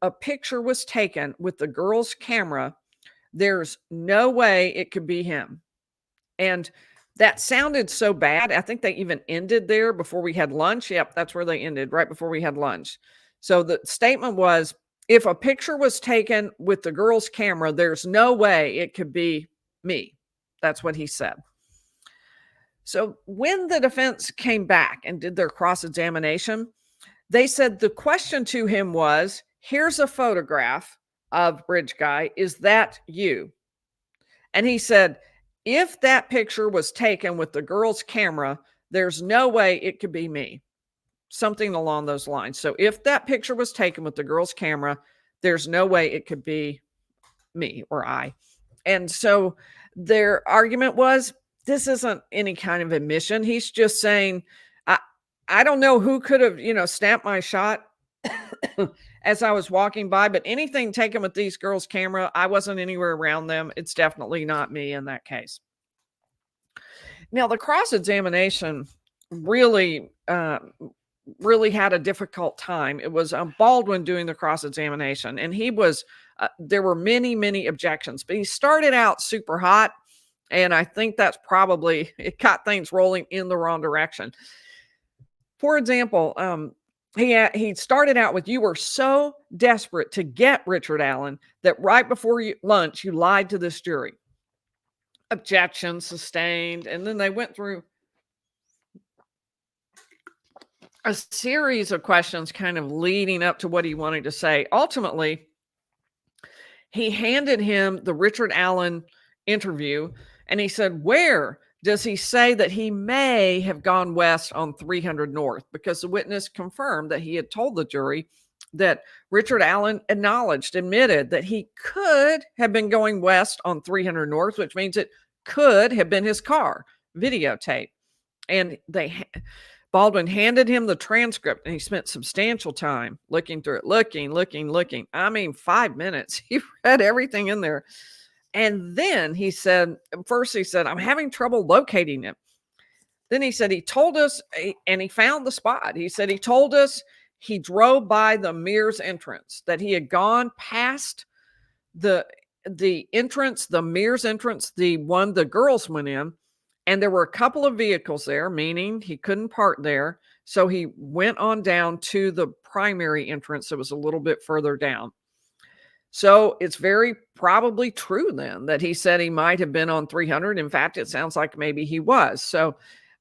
a picture was taken with the girl's camera, there's no way it could be him. And that sounded so bad. I think they even ended there before we had lunch. Yep, that's where they ended, right before we had lunch. So the statement was, if a picture was taken with the girl's camera, there's no way it could be me. That's what he said. So when the defense came back and did their cross-examination, they said the question to him was, here's a photograph of Bridge Guy. Is that you? And he said, if that picture was taken with the girl's camera, there's no way it could be me. Something along those lines. So if that picture was taken with the girl's camera, there's no way it could be me or I. And so their argument was, this isn't any kind of admission. He's just saying, I don't know who could have, snapped my shot as I was walking by, but anything taken with these girls' camera, I wasn't anywhere around them. It's definitely not me in that case. Now, the cross-examination really had a difficult time. It was Baldwin doing the cross-examination, and he was, there were many, many objections, but he started out super hot, and I think that's probably, it got things rolling in the wrong direction. For example, he started out with, you were so desperate to get Richard Allen that right before lunch, you lied to this jury. Objection sustained. And then they went through a series of questions kind of leading up to what he wanted to say. Ultimately, he handed him the Richard Allen interview, and he said, where does he say that he may have gone west on 300 North? Because the witness confirmed that he had told the jury that Richard Allen admitted that he could have been going west on 300 North, which means it could have been his car videotape. And Baldwin handed him the transcript, and he spent substantial time looking through it, looking. I mean, 5 minutes. He read everything in there. And then he said, I'm having trouble locating it. Then he said, he told us, and he found the spot. He said, he told us he drove by the Mears entrance, that he had gone past the entrance, the Mears entrance, the one the girls went in. And there were a couple of vehicles there, meaning he couldn't park there. So he went on down to the primary entrance that was a little bit further down. So it's very probably true then that he said he might have been on 300. In fact, it sounds like maybe he was. So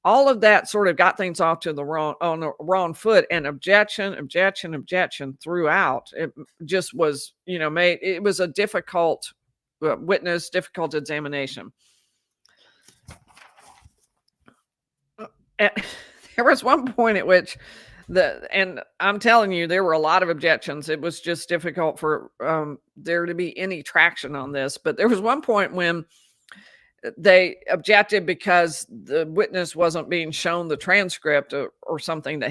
all of that sort of got things off to the wrong foot, and objection throughout. It just was, it was a difficult witness, difficult examination. There was one point at which and I'm telling you, there were a lot of objections. It was just difficult for there to be any traction on this. But there was one point when they objected because the witness wasn't being shown the transcript or something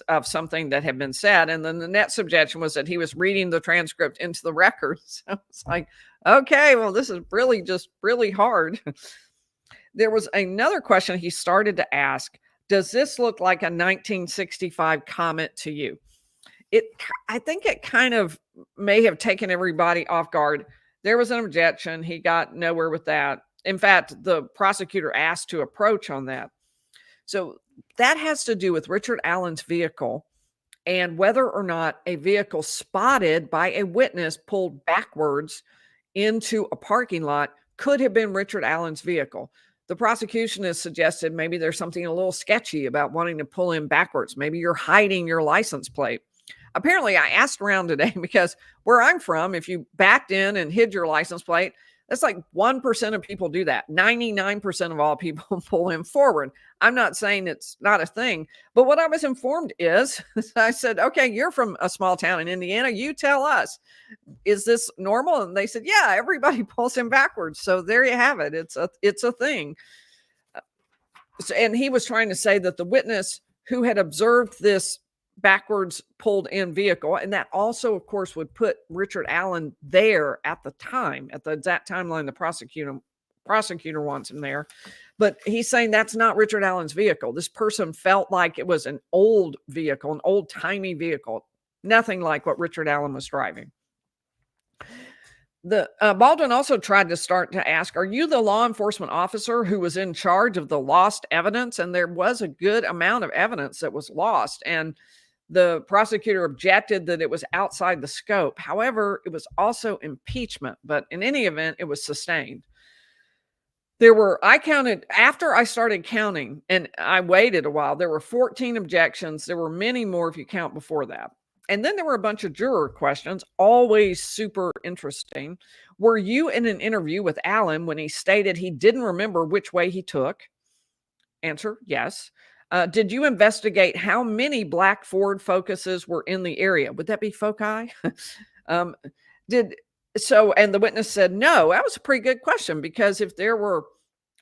of something that had been said. And then the next objection was that he was reading the transcript into the record. So it's like, okay, well, this is really hard. There was another question he started to ask. Does this look like a 1965 comment to you? I think it kind of may have taken everybody off guard. There was an objection. He got nowhere with that. In fact, the prosecutor asked to approach on that. So that has to do with Richard Allen's vehicle and whether or not a vehicle spotted by a witness pulled backwards into a parking lot could have been Richard Allen's vehicle. The prosecution has suggested maybe there's something a little sketchy about wanting to pull in backwards. Maybe you're hiding your license plate. Apparently, I asked around today because where I'm from, if you backed in and hid your license plate, that's like 1% of people do that. 99% of all people pull in forward. I'm not saying it's not a thing, but what I was informed is, I said, okay, you're from a small town in Indiana. You tell us, is this normal? And they said, yeah, everybody pulls in backwards. So there you have it. It's a thing. And he was trying to say that the witness who had observed this backwards pulled in vehicle, and that also, of course, would put Richard Allen there at the time, at the exact timeline the prosecutor wants him there. But he's saying that's not Richard Allen's vehicle. This person felt like it was an old vehicle, an old-timey vehicle, nothing like what Richard Allen was driving. Baldwin also tried to start to ask, are you the law enforcement officer who was in charge of the lost evidence? And there was a good amount of evidence that was lost. And the prosecutor objected that it was outside the scope. However, it was also impeachment. But in any event, it was sustained. I counted, after I started counting, and I waited a while, there were 14 objections. There were many more if you count before that. And then there were a bunch of juror questions, always super interesting. Were you in an interview with Allen when he stated he didn't remember which way he took? Answer, yes. Did you investigate how many black Ford Focuses were in the area? Would that be foci? And the witness said, no. That was a pretty good question, because if there were,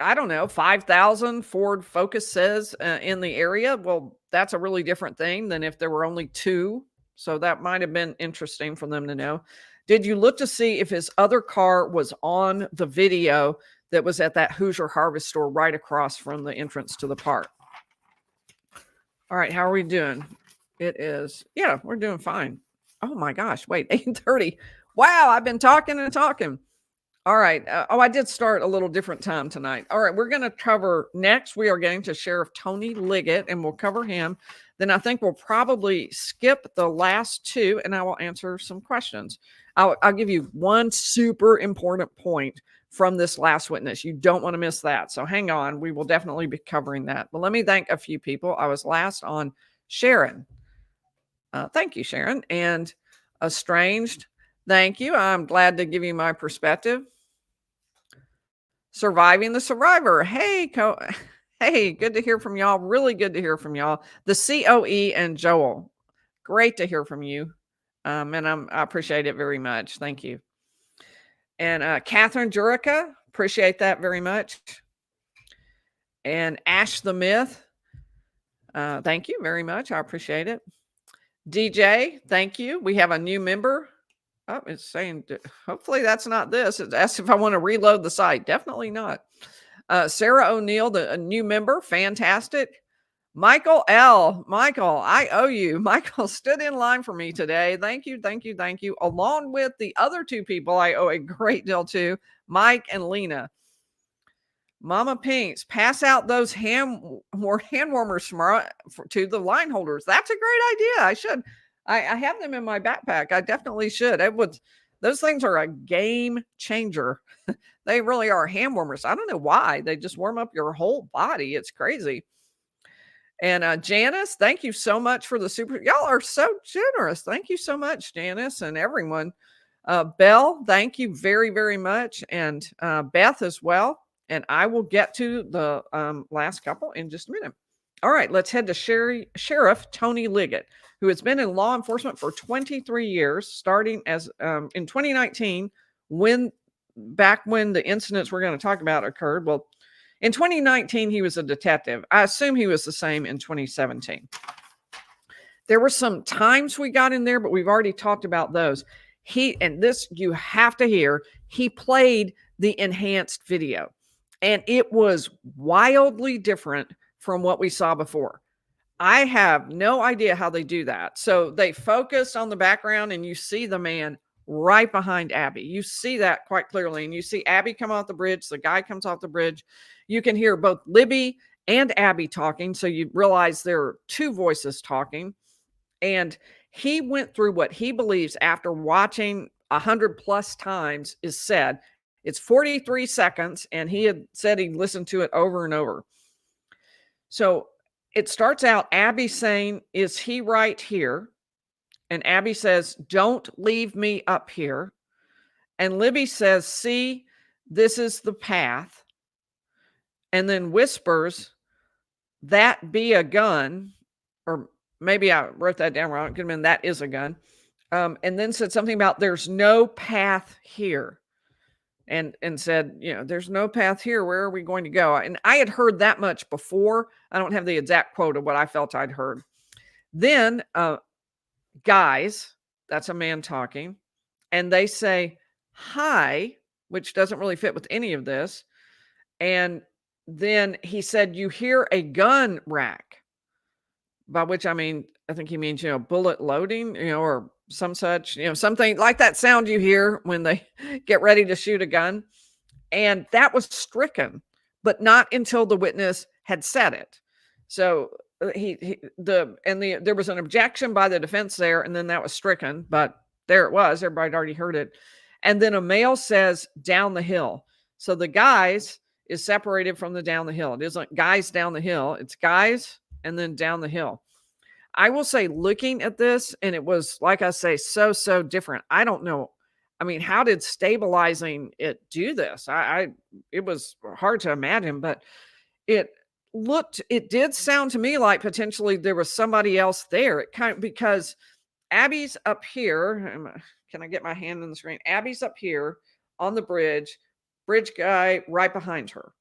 5,000 Ford Focuses in the area, well, that's a really different thing than if there were only 2. So that might have been interesting for them to know. Did you look to see if his other car was on the video that was at that Hoosier Harvest store right across from the entrance to the park? All right, how are we doing? It is, we're doing fine. Oh my gosh, wait, 8:30. Wow, I've been talking and talking. All right. I did start a little different time tonight. All right, we're going to cover next. We are getting to Sheriff Tony Liggett, and we'll cover him. Then I think we'll probably skip the last 2, and I will answer some questions. I'll give you one super important point from this last witness. You don't want to miss that. So hang on. We will definitely be covering that. But let me thank a few people. I was last on Sharon. Thank you, Sharon. And Estranged. Thank you. I'm glad to give you my perspective. Surviving the Survivor. Hey, good to hear from y'all. Really good to hear from y'all. The COE and Joel. Great to hear from you. And I appreciate it very much. Thank you. And Catherine Jurica, appreciate that very much. And Ash the Myth, thank you very much. I appreciate it. DJ, thank you. We have a new member. Oh, it's saying, hopefully that's not this. It's asked if I want to reload the site. Definitely not. Sarah O'Neill, a new member. Fantastic. Michael L. Michael, I owe you. Michael stood in line for me today. Thank you, thank you, thank you. Along with the other two people I owe a great deal to, Mike and Lena. Mama Pinks, pass out those hand warmers to the line holders. That's a great idea. I should. I have them in my backpack. I definitely should. Those things are a game changer. They really are hand warmers. I don't know why. They just warm up your whole body. It's crazy. And Janice, thank you so much for the super. Y'all are so generous. Thank you so much, Janice, and everyone. Belle, thank you very, very much. And Beth as well. And I will get to the last couple in just a minute. All right, let's head to Sheriff Tony Liggett, who has been in law enforcement for 23 years, starting as in 2019, back when the incidents we're going to talk about occurred. Well, in 2019, he was a detective. I assume he was the same in 2017. There were some times we got in there, but we've already talked about those. And this you have to hear, he played the enhanced video. And it was wildly different from what we saw before. I have no idea how they do that. So they focused on the background and you see the man right behind Abby. You see that quite clearly. And you see Abby come off the bridge. The guy comes off the bridge. You can hear both Libby and Abby talking. So you realize there are two voices talking. And he went through what he believes after watching 100+ times is said. It's 43 seconds, and he had said he listened to it over and over. So it starts out, Abby saying, is he right here? And Abby says, don't leave me up here. And Libby says, see, this is the path. And then whispers, that be a gun. Or maybe I wrote that down wrong. It could have been, that is a gun. And then said something about there's no path here. And said, there's no path here. Where are we going to go? And I had heard that much before. I don't have the exact quote of what I felt I'd heard. Then, guys, that's a man talking. And they say, hi, which doesn't really fit with any of this. And then he said, you hear a gun rack. By which I mean, I think he means, bullet loading, or some such, something like that sound you hear when they get ready to shoot a gun. And that was stricken, but not until the witness had said it. So there was an objection by the defense there, and then that was stricken, but there it was. Everybody had already heard it. And then a male says down the hill. So the guys is separated from the down the hill. It isn't guys down the hill. It's guys and then down the hill. I will say, looking at this, and it was, like I say, so different. I don't know. I mean, how did stabilizing it do this? It was hard to imagine, but it did sound to me like potentially there was somebody else there. It kind of, because Abby's up here. Can I get my hand on the screen? Abby's up here on the bridge guy right behind her.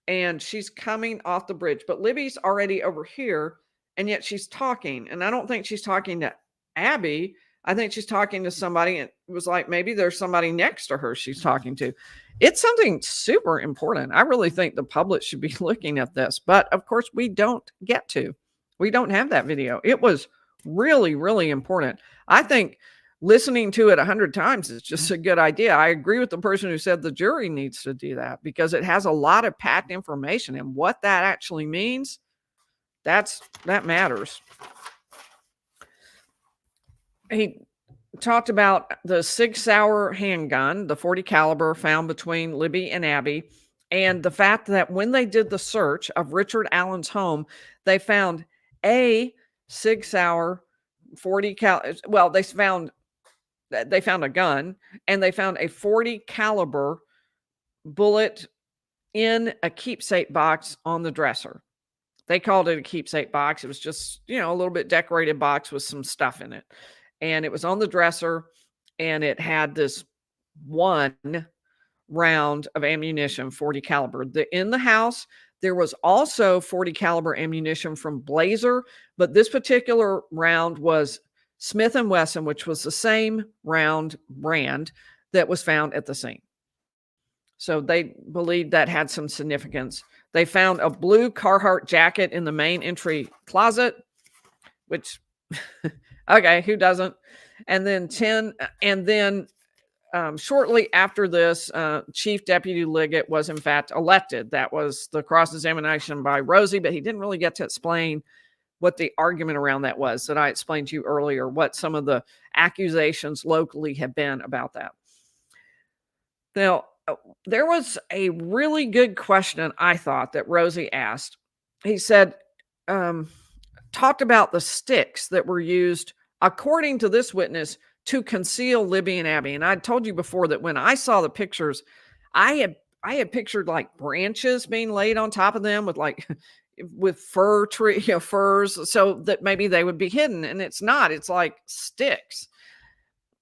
And she's coming off the bridge, but Libby's already over here. And yet she's talking, and I don't think she's talking to Abby. I think she's talking to somebody, and it was like, maybe there's somebody next to her she's talking to. It's something super important. I really think the public should be looking at this, but of course we don't get to. We don't have that video. It was really, really important. I think listening to it 100 times is just a good idea. I agree with the person who said the jury needs to do that because it has a lot of packed information, and what that actually means, that matters. He talked about the 6-hour handgun, the 40 caliber found between Libby and Abby, and the fact that when they did the search of Richard Allen's home, they found a 6-hour 40 cal. Well, they found a gun, and they found a 40 caliber bullet in a keepsake box on the dresser. They called it a keepsake box. It was just, a little bit decorated box with some stuff in it. and it was on the dresser, and it had this one round of ammunition, 40 caliber. In the house, there was also 40 caliber ammunition from Blazer, but this particular round was Smith & Wesson, which was the same round brand that was found at the scene. So they believed that had some significance. They found a blue Carhartt jacket in the main entry closet, which, okay, who doesn't? And then shortly after this, Chief Deputy Liggett was in fact elected. That was the cross-examination by Rosie, but he didn't really get to explain what the argument around that was that I explained to you earlier, what some of the accusations locally have been about that. Now, there was a really good question, I thought, that Rosie asked. He said, talked about the sticks that were used, according to this witness, to conceal Libby and Abby. And I told you before that when I saw the pictures, I had pictured like branches being laid on top of them with furs, so that maybe they would be hidden. And it's not. It's like sticks.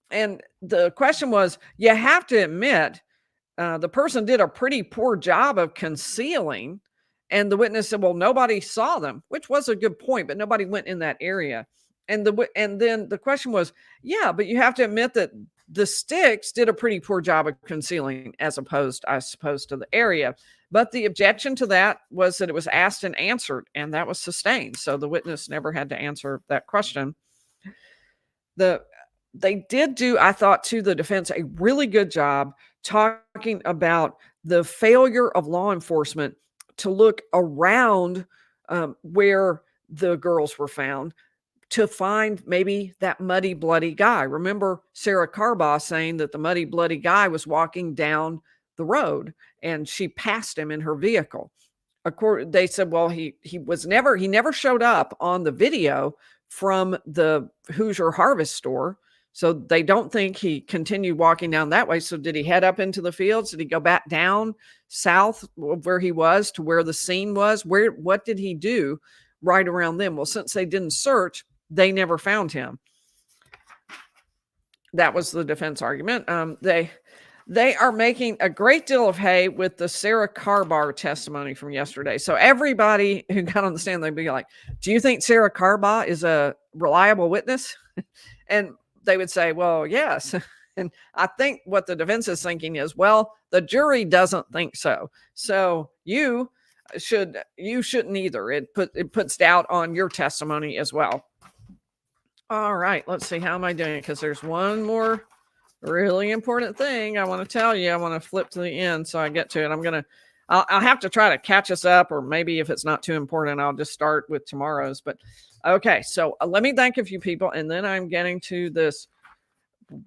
And the question was, you have to admit, the person did a pretty poor job of concealing. And the witness said, well, nobody saw them, which was a good point, but nobody went in that area. And then the question was, yeah, but you have to admit that the sticks did a pretty poor job of concealing, as opposed, I suppose, to the area. But the objection to that was that it was asked and answered, and that was sustained. So the witness never had to answer that question. They did do, I thought, to the defense, a really good job talking about the failure of law enforcement to look around where the girls were found to find maybe that muddy, bloody guy. Remember Sarah Carbaugh saying that the muddy, bloody guy was walking down the road and she passed him in her vehicle. They said, well, he never showed up on the video from the Hoosier Harvest store. So they don't think he continued walking down that way. So did he head up into the fields? Did he go back down south of where he was to where the scene was? What did he do right around them? Well, since they didn't search, they never found him. That was the defense argument. They are making a great deal of hay with the Sarah Carbaugh testimony from yesterday. So everybody who got on the stand, they'd be like, do you think Sarah Carbaugh is a reliable witness? And they would say, well, yes. And I think what the defense is thinking is, well, the jury doesn't think so. So you shouldn't either. It puts doubt on your testimony as well. All right, let's see. How am I doing? Because there's one more really important thing I want to tell you. I want to flip to the end so I get to it. I'll have to try to catch us up, or maybe if it's not too important, I'll just start with tomorrow's. But okay, so let me thank a few people, and then I'm getting to this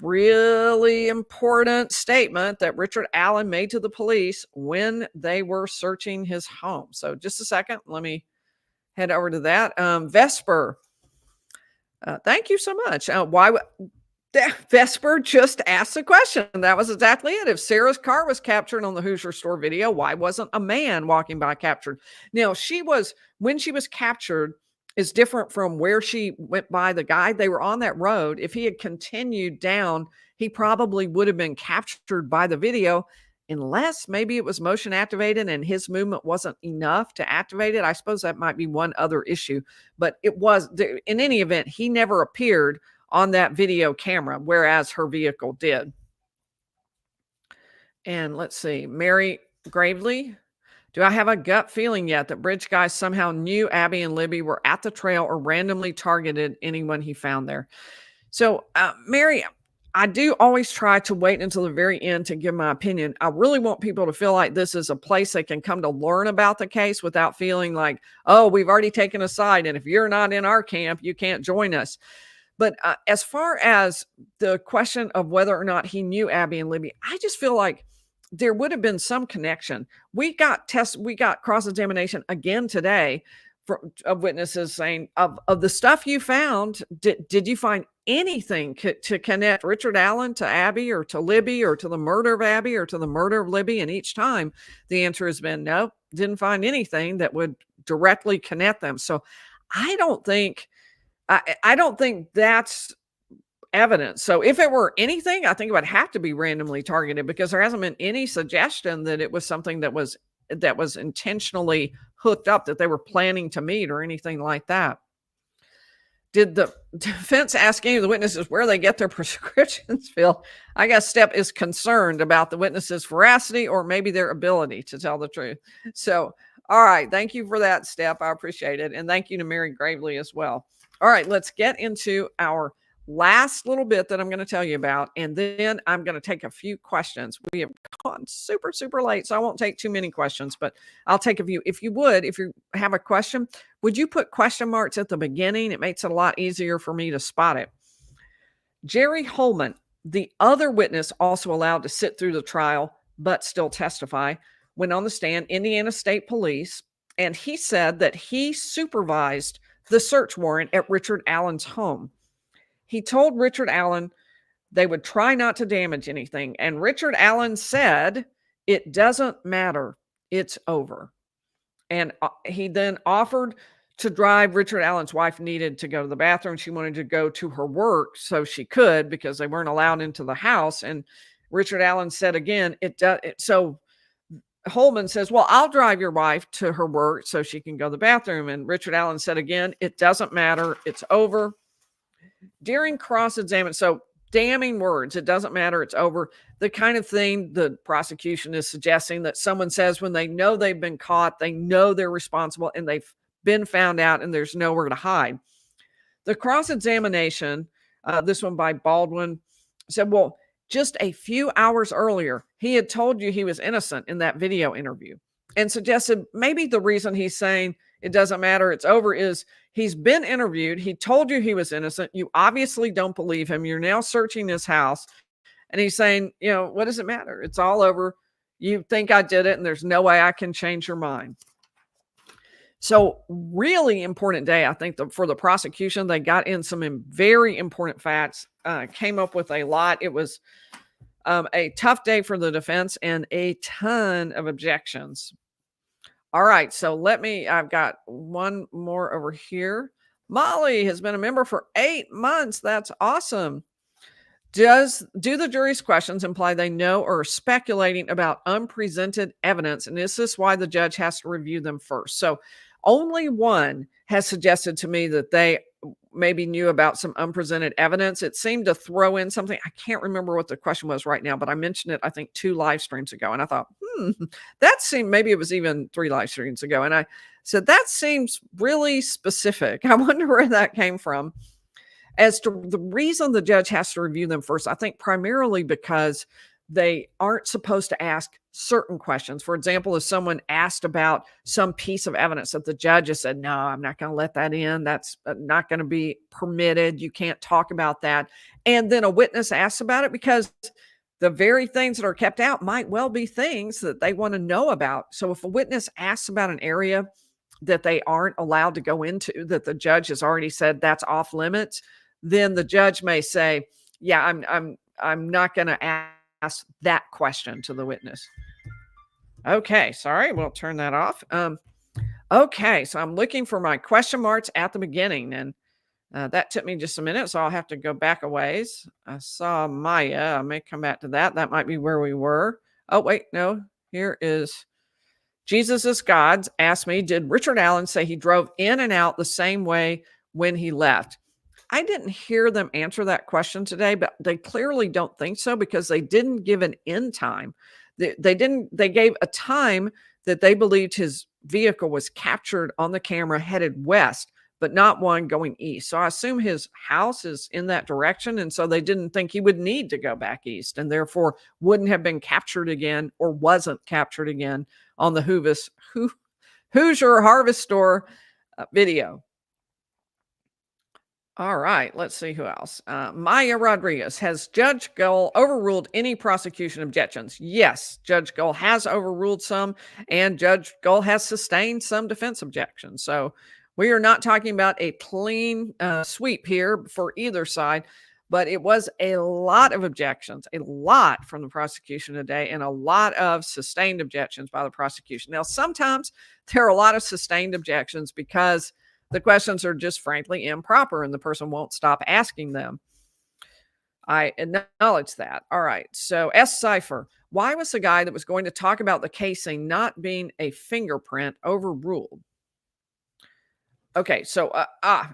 really important statement that Richard Allen made to the police when they were searching his home. So just a second, let me head over to that. Vesper, thank you so much. Vesper just asked the question. That was exactly it. If Sarah's car was captured on the Hoosier store video, why wasn't a man walking by captured? Now, when she was captured is different from where she went by the guy. They were on that road. If he had continued down, he probably would have been captured by the video, unless maybe it was motion activated and his movement wasn't enough to activate it. I suppose that might be one other issue, but it was, in any event, he never appeared on that video camera, whereas her vehicle did. And let's see, Mary Gravely, do I have a gut feeling yet that Bridge guy somehow knew Abby and Libby were at the trail or randomly targeted anyone he found there? So, Mary, I do always try to wait until the very end to give my opinion. I really want people to feel like this is a place they can come to learn about the case without feeling like, oh, we've already taken a side, and if you're not in our camp, you can't join us. But as far as the question of whether or not he knew Abby and Libby, I just feel like there would have been some connection. We got cross-examination again today of witnesses saying, of the stuff you found, did you find anything to connect Richard Allen to Abby or to Libby or to the murder of Abby or to the murder of Libby? And each time the answer has been no, didn't find anything that would directly connect them. So I don't think that's evidence. So if it were anything, I think it would have to be randomly targeted, because there hasn't been any suggestion that it was something that was intentionally hooked up, that they were planning to meet or anything like that. Did the defense ask any of the witnesses where they get their prescriptions filled? I guess Stepp is concerned about the witnesses' veracity or maybe their ability to tell the truth. So, all right. Thank you for that, Stepp. I appreciate it. And thank you to Mary Gravely as well. All right. Let's get into our last little bit that I'm going to tell you about. And then I'm going to take a few questions. We have gone super, super late, so I won't take too many questions, but I'll take a few. If you have a question, would you put question marks at the beginning? It makes it a lot easier for me to spot it. Jerry Holman, the other witness also allowed to sit through the trial, but still testify, went on the stand, Indiana State Police, and he said that he supervised the search warrant at Richard Allen's home. He told Richard Allen they would try not to damage anything. And Richard Allen said, "It doesn't matter. It's over." And he then offered to drive. Richard Allen's wife needed to go to the bathroom. She wanted to go to her work so she could, because they weren't allowed into the house. And Richard Allen said again, so Holman says, "Well, I'll drive your wife to her work so she can go to the bathroom." And Richard Allen said again, "It doesn't matter. It's over." During cross-examination, so damning words, "It doesn't matter, it's over," the kind of thing the prosecution is suggesting that someone says when they know they've been caught, they know they're responsible, and they've been found out, and there's nowhere to hide. The cross-examination, this one by Baldwin, said, "Well, just a few hours earlier, he had told you he was innocent in that video interview," and suggested maybe the reason he's saying it doesn't matter, it's over, is he's been interviewed. He told you he was innocent. You obviously don't believe him. You're now searching his house. And he's saying, what does it matter? It's all over. You think I did it, and there's no way I can change your mind. So really important day, I think, for the prosecution. They got in some very important facts, came up with a lot. It was a tough day for the defense and a ton of objections. All right, so I've got one more over here. Molly has been a member for 8 months. That's awesome. Do the jury's questions imply they know or are speculating about unpresented evidence? And is this why the judge has to review them first? So only one has suggested to me that they maybe knew about some unpresented evidence. It seemed to throw in something. I can't remember what the question was right now, but I mentioned it, I think, 2 live streams ago. And I thought, that seemed, maybe it was even 3 live streams ago. And I said, that seems really specific. I wonder where that came from. As to the reason the judge has to review them first, I think primarily because they aren't supposed to ask certain questions. For example, if someone asked about some piece of evidence that the judge has said, "No, I'm not going to let that in. That's not going to be permitted. You can't talk about that." And then a witness asks about it, because the very things that are kept out might well be things that they want to know about. So if a witness asks about an area that they aren't allowed to go into, that the judge has already said that's off limits, then the judge may say, "Yeah, I'm not going to ask that question to the witness." Okay, sorry, we'll turn that off. Okay, so I'm looking for my question marks at the beginning, and that took me just a minute, so I'll have to go back a ways. I saw Maya. I may come back to that. That might be where we were. Oh, wait, no. Here is Jesus is God asked me, did Richard Allen say he drove in and out the same way when he left? I didn't hear them answer that question today, but they clearly don't think so, because they didn't give an end time. They gave a time that they believed his vehicle was captured on the camera headed west, but not one going east. So I assume his house is in that direction. And so they didn't think he would need to go back east, and therefore wouldn't have been captured again, or wasn't captured again on the Hoosier Harvest Store video. All right, let's see who else. Maya Rodriguez, has Judge Gull overruled any prosecution objections? Yes, Judge Gull has overruled some, and Judge Gull has sustained some defense objections. So we are not talking about a clean sweep here for either side, but it was a lot of objections, a lot from the prosecution today, and a lot of sustained objections by the prosecution. Now, sometimes there are a lot of sustained objections because the questions are just frankly improper and the person won't stop asking them. I acknowledge that. All right. So S Cipher. Why was the guy that was going to talk about the casing not being a fingerprint overruled? Okay. So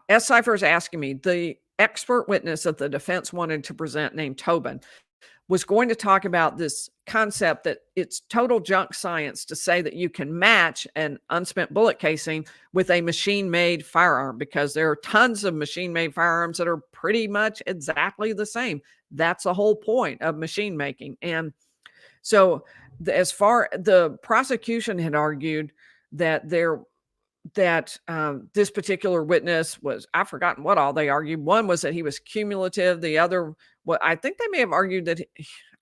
S Cipher is asking me, the expert witness that the defense wanted to present named Tobin was going to talk about this concept that it's total junk science to say that you can match an unspent bullet casing with a machine-made firearm, because there are tons of machine-made firearms that are pretty much exactly the same. That's the whole point of machine making. And so as far the prosecution had argued that this particular witness was, I've forgotten what all they argued. One was that he was cumulative. The other, what I think they may have argued that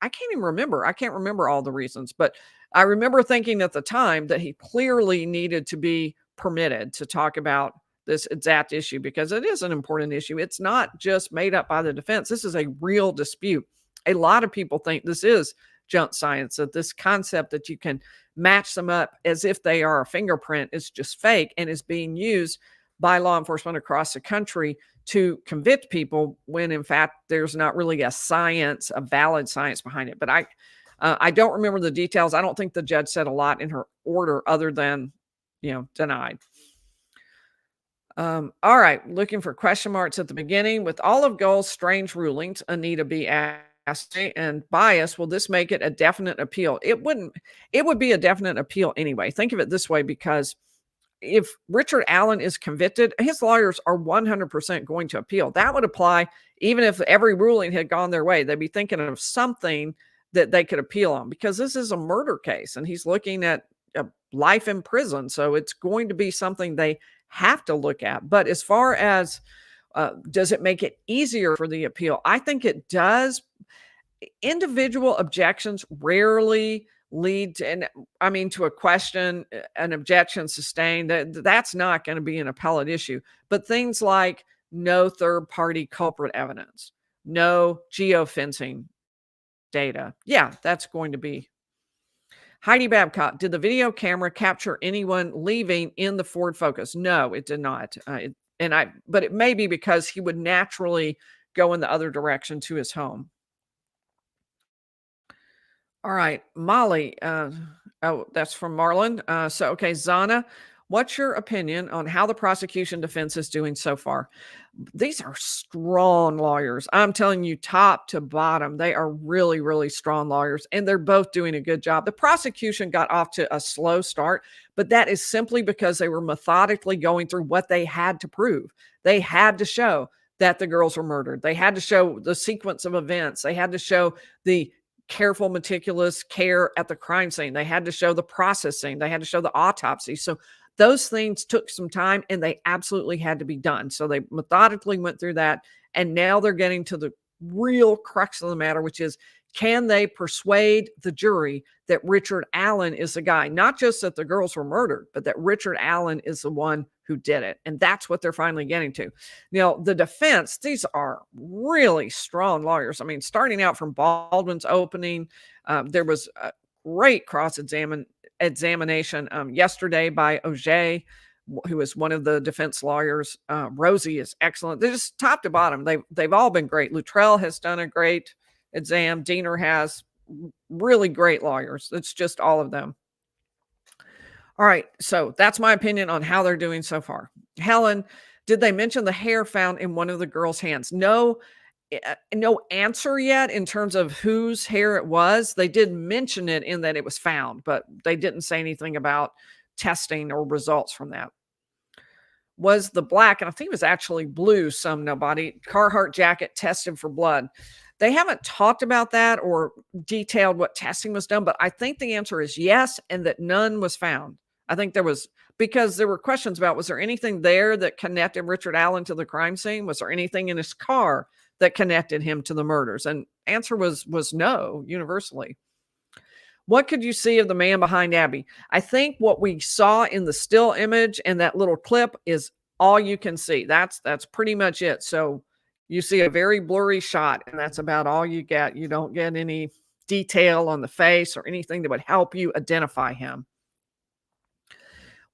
I can't even remember. I can't remember all the reasons, but I remember thinking at the time that he clearly needed to be permitted to talk about this exact issue, because it is an important issue. It's not just made up by the defense. This is a real dispute. A lot of people think this is junk science, that this concept that you can match them up as if they are a fingerprint is just fake and is being used by law enforcement across the country to convict people, when in fact there's not really a science, a valid science behind it. But I don't remember the details. I don't think the judge said a lot in her order other than, denied. All right, looking for question marks at the beginning. With Olive Gold's strange rulings, Anita B. asked, and bias, will this make it a definite appeal? It wouldn't. It would be a definite appeal anyway. Think of it this way, because if Richard Allen is convicted, his lawyers are 100% going to appeal. That would apply even if every ruling had gone their way. They'd be thinking of something that they could appeal on, because this is a murder case and he's looking at a life in prison. So it's going to be something they have to look at. But as far as does it make it easier for the appeal? I think it does. Individual objections rarely lead to a question, an objection sustained. That's not going to be an appellate issue. But things like no third-party culprit evidence, no geofencing data, yeah, that's going to be. Heidi Babcock, did the video camera capture anyone leaving in the Ford Focus? No, it did not. But it may be because he would naturally go in the other direction to his home. All right, Molly. That's from Marlon. Okay, Zana, what's your opinion on how the prosecution defense is doing so far? These are strong lawyers. I'm telling you, top to bottom, they are really, really strong lawyers, and they're both doing a good job. The prosecution got off to a slow start, but that is simply because they were methodically going through what they had to prove. They had to show that the girls were murdered. They had to show the sequence of events. They had to show the careful, meticulous care at the crime scene. They had to show the processing. They had to show the autopsy. So those things took some time and they absolutely had to be done. So they methodically went through that. And now they're getting to the real crux of the matter, which is, can they persuade the jury that Richard Allen is the guy? Not just that the girls were murdered, but that Richard Allen is the one who did it. And that's what they're finally getting to. Now, the defense, these are really strong lawyers. I mean, starting out from Baldwin's opening, there was a great cross-examination yesterday by Auger, who is one of the defense lawyers. Rosie is excellent. They're just top to bottom. They've all been great. Luttrell has done a great exam. Diener has really great lawyers. It's just all of them. All right. So that's my opinion on how they're doing so far. Helen, did they mention the hair found in one of the girls' hands? No answer yet in terms of whose hair it was. They did mention it in that it was found, but they didn't say anything about testing or results from that. Was the black, and I think it was actually blue, nobody, Carhartt jacket tested for blood? They haven't talked about that or detailed what testing was done, but I think the answer is yes, and that none was found. I think there was, because there were questions about, was there anything there that connected Richard Allen to the crime scene? Was there anything in his car that connected him to the murders? And answer was no, universally. What could you see of the man behind Abby? I think what we saw in the still image and that little clip is all you can see. That's pretty much it. So you see a very blurry shot, and that's about all you get. You don't get any detail on the face or anything that would help you identify him.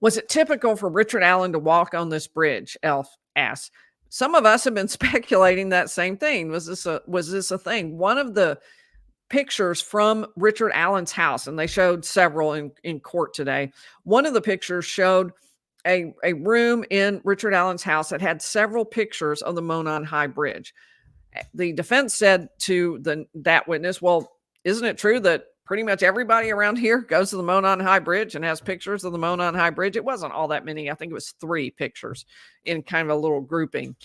Was it typical for Richard Allen to walk on this bridge? Elf asks. some of us have been speculating that same thing. Was this a thing? One of the pictures from Richard Allen's house, and they showed several in court today. One of the pictures showed a room in Richard Allen's house that had several pictures of the Monon High Bridge. The defense said to that witness, well, isn't it true that pretty much everybody around here goes to the Monon High Bridge and has pictures of the Monon High Bridge? It wasn't all that many. I think it was 3 pictures in kind of a little grouping.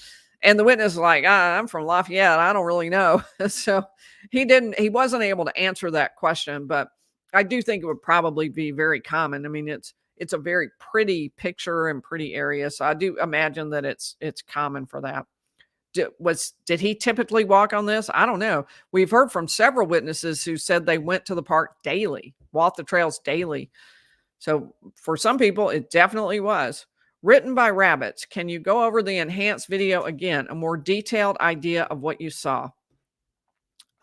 And the witness was like, I'm from Lafayette. I don't really know. So he wasn't able to answer that question, but I do think it would probably be very common. I mean, it's a very pretty picture and pretty area. So I do imagine that it's common for that. Did he typically walk on this? I don't know. We've heard from several witnesses who said they went to the park daily, walked the trails daily. So for some people, it definitely was. Written by rabbits. Can you go over the enhanced video again? A more detailed idea of what you saw.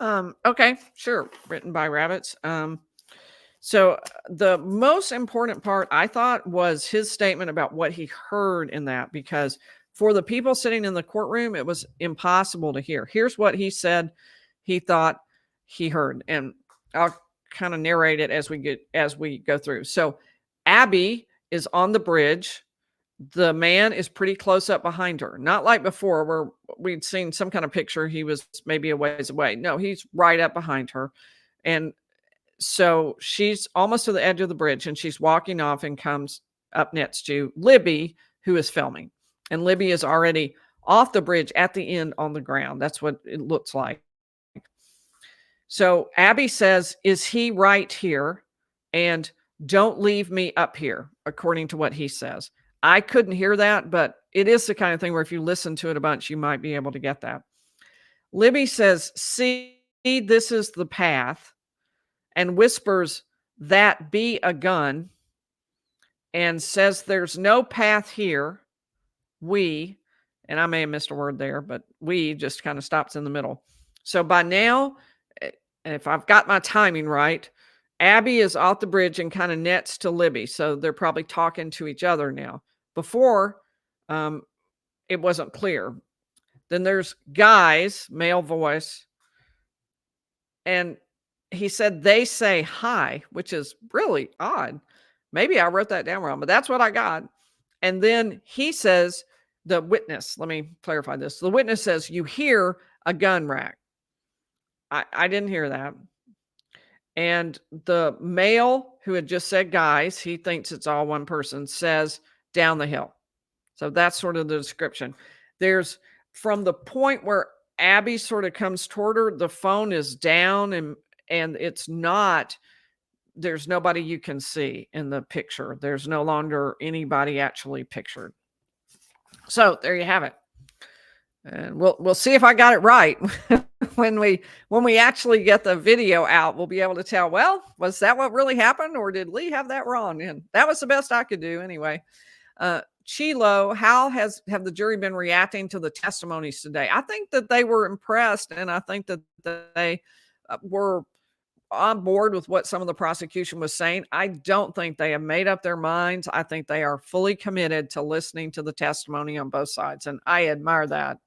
Okay, sure. Written by rabbits. So the most important part, I thought, was his statement about what he heard in that, because for the people sitting in the courtroom, it was impossible to hear. Here's what he said he thought he heard, and I'll kind of narrate it as we go through. So Abby is on the bridge. The man is pretty close up behind her, not like before where we'd seen some kind of picture he was maybe a ways away. No, he's right up behind her. And so she's almost to the edge of the bridge, and she's walking off and comes up next to Libby, who is filming. And Libby is already off the bridge at the end on the ground. That's what it looks like. So Abby says, is he right here? And don't leave me up here, according to what he says. I couldn't hear that, but it is the kind of thing where if you listen to it a bunch, you might be able to get that. Libby says, see, this is the path, and whispers, that be a gun, and says there's no path here. We, and I may have missed a word there, but we just kind of stops in the middle. So by now, if I've got my timing right, Abby is off the bridge and kind of nets to Libby. So they're probably talking to each other now. Before, it wasn't clear. Then there's Guy's male voice. And he said, they say hi, which is really odd. Maybe I wrote that down wrong, but that's what I got. And then he says, the witness, let me clarify this. The witness says, you hear a gun rack. I didn't hear that. And the male who had just said guys, he thinks it's all one person, says down the hill. So that's sort of the description. There's from the point where Abby sort of comes toward her, the phone is down and it's not, there's nobody you can see in the picture. There's no longer anybody actually pictured. So there you have it. And we'll see if I got it right. when we actually get the video out, we'll be able to tell, well, was that what really happened, or did Lee have that wrong? And that was the best I could do anyway. Chilo, how have the jury been reacting to the testimonies today? I think that they were impressed, and I think that they were on board with what some of the prosecution was saying. I don't think they have made up their minds. I think they are fully committed to listening to the testimony on both sides, and I admire that.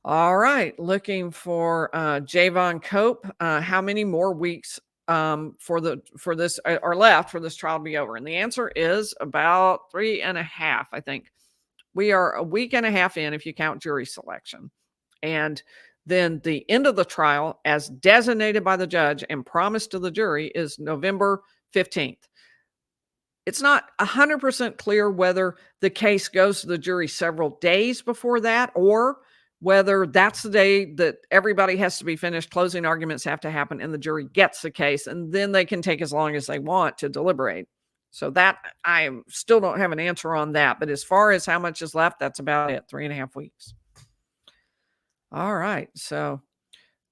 All right, looking for Javon Cope. How many more weeks for this are left for this trial to be over? And the answer is about 3.5. I think we are a week and a half in if you count jury selection, and then the end of the trial, as designated by the judge and promised to the jury, is November 15th. It's not 100% clear whether the case goes to the jury several days before that, or whether that's the day that everybody has to be finished, closing arguments have to happen, and the jury gets the case, and then they can take as long as they want to deliberate. So that, I still don't have an answer on that. But as far as how much is left, that's about it, 3.5 weeks. All right. So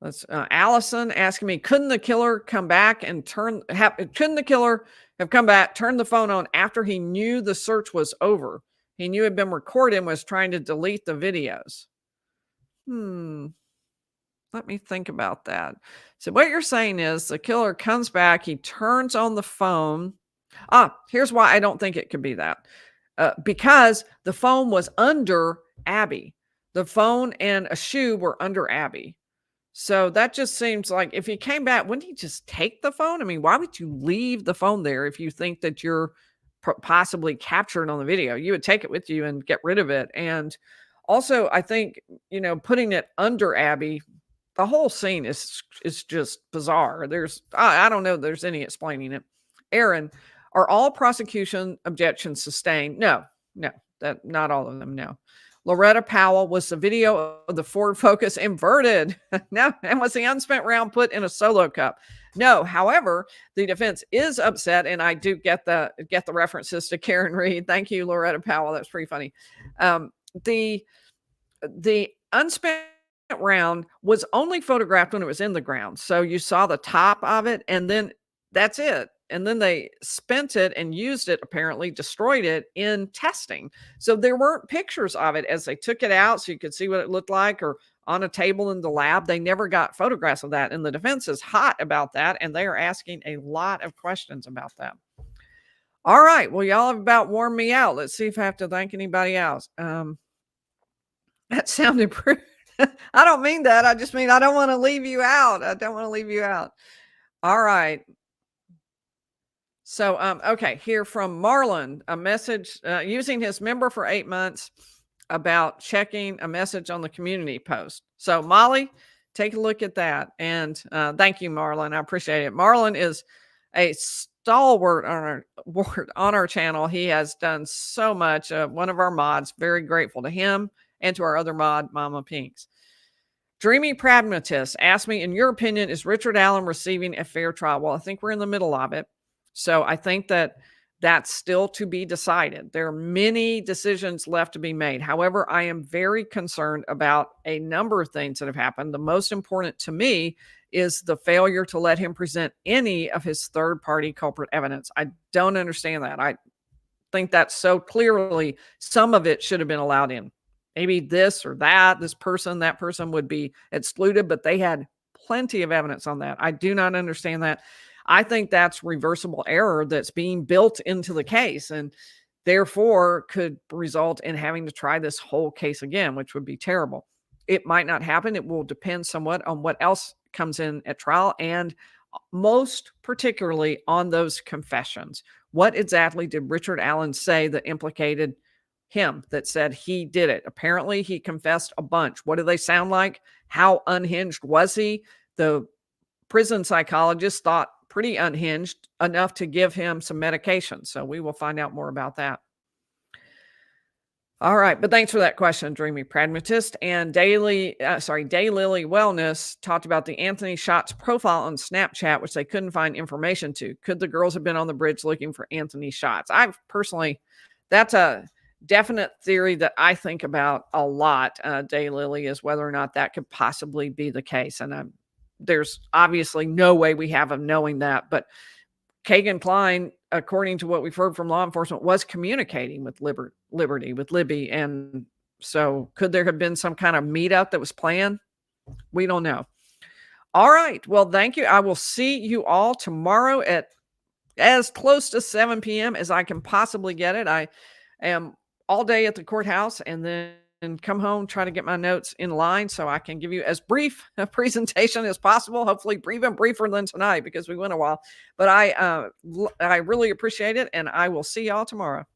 let's, Allison asking me, couldn't the killer come back and couldn't the killer have come back, turned the phone on after he knew the search was over? He knew it had been recorded and was trying to delete the videos. Let me think about that. So what you're saying is the killer comes back, he turns on the phone. Here's why I don't think it could be that. because the phone was under Abby. The phone and a shoe were under Abby. So that just seems like if he came back, wouldn't he just take the phone? I mean, why would you leave the phone there if you think that you're possibly captured on the video? You would take it with you and get rid of it. And also, I think, putting it under Abby, the whole scene is just bizarre. I don't know if there's any explaining it. Aaron, are all prosecution objections sustained? No, that not all of them. No. Loretta Powell, was the video of the Ford Focus inverted? No. And was the unspent round put in a solo cup? No. However, the defense is upset, and I do get the references to Karen Reed. Thank you, Loretta Powell. That's pretty funny. The unspent round was only photographed when it was in the ground. So you saw the top of it, and then that's it. And then they spent it and used it, apparently destroyed it in testing. So there weren't pictures of it as they took it out so you could see what it looked like, or on a table in the lab. They never got photographs of that. And the defense is hot about that. And they are asking a lot of questions about that. All right. Well, y'all have about worn me out. Let's see if I have to thank anybody else. That sounded pretty. I don't mean that. I just mean I don't want to leave you out. All right. So, okay, here from Marlon, a message using his member for 8 months about checking a message on the community post. So, Molly, take a look at that. And thank you, Marlon. I appreciate it. Marlon is a stalwart on our channel. He has done so much. One of our mods, very grateful to him and to our other mod, Mama Pinks. Dreamy Pragmatist asked me, in your opinion, is Richard Allen receiving a fair trial? Well, I think we're in the middle of it. So I think that that's still to be decided. There are many decisions left to be made. However, I am very concerned about a number of things that have happened. The most important to me is the failure to let him present any of his third-party culprit evidence. I don't understand that. I think that so clearly some of it should have been allowed in. Maybe this or that, that person would be excluded, but they had plenty of evidence on that. I do not understand that. I think that's reversible error that's being built into the case, and therefore could result in having to try this whole case again, which would be terrible. It might not happen. It will depend somewhat on what else comes in at trial, and most particularly on those confessions. What exactly did Richard Allen say that implicated him, that said he did it? Apparently he confessed a bunch. What do they sound like? How unhinged was he? The prison psychologist thought pretty unhinged enough to give him some medication. So we will find out more about that. All right. But thanks for that question, Dreamy Pragmatist. And Daylily Wellness talked about the Anthony Shots profile on Snapchat, which they couldn't find information to. Could the girls have been on the bridge looking for Anthony Shots? That's a definite theory that I think about a lot, Daylily, is whether or not that could possibly be the case. And there's obviously no way we have of knowing that, but Kagan Klein, according to what we've heard from law enforcement, was communicating with Liberty, with Libby. And so could there have been some kind of meetup that was planned? We don't know. All right. Well, thank you. I will see you all tomorrow at as close to 7 p.m. as I can possibly get it. I am all day at the courthouse, and then come home, try to get my notes in line so I can give you as brief a presentation as possible. Hopefully even briefer than tonight, because we went a while. But I really appreciate it, and I will see y'all tomorrow.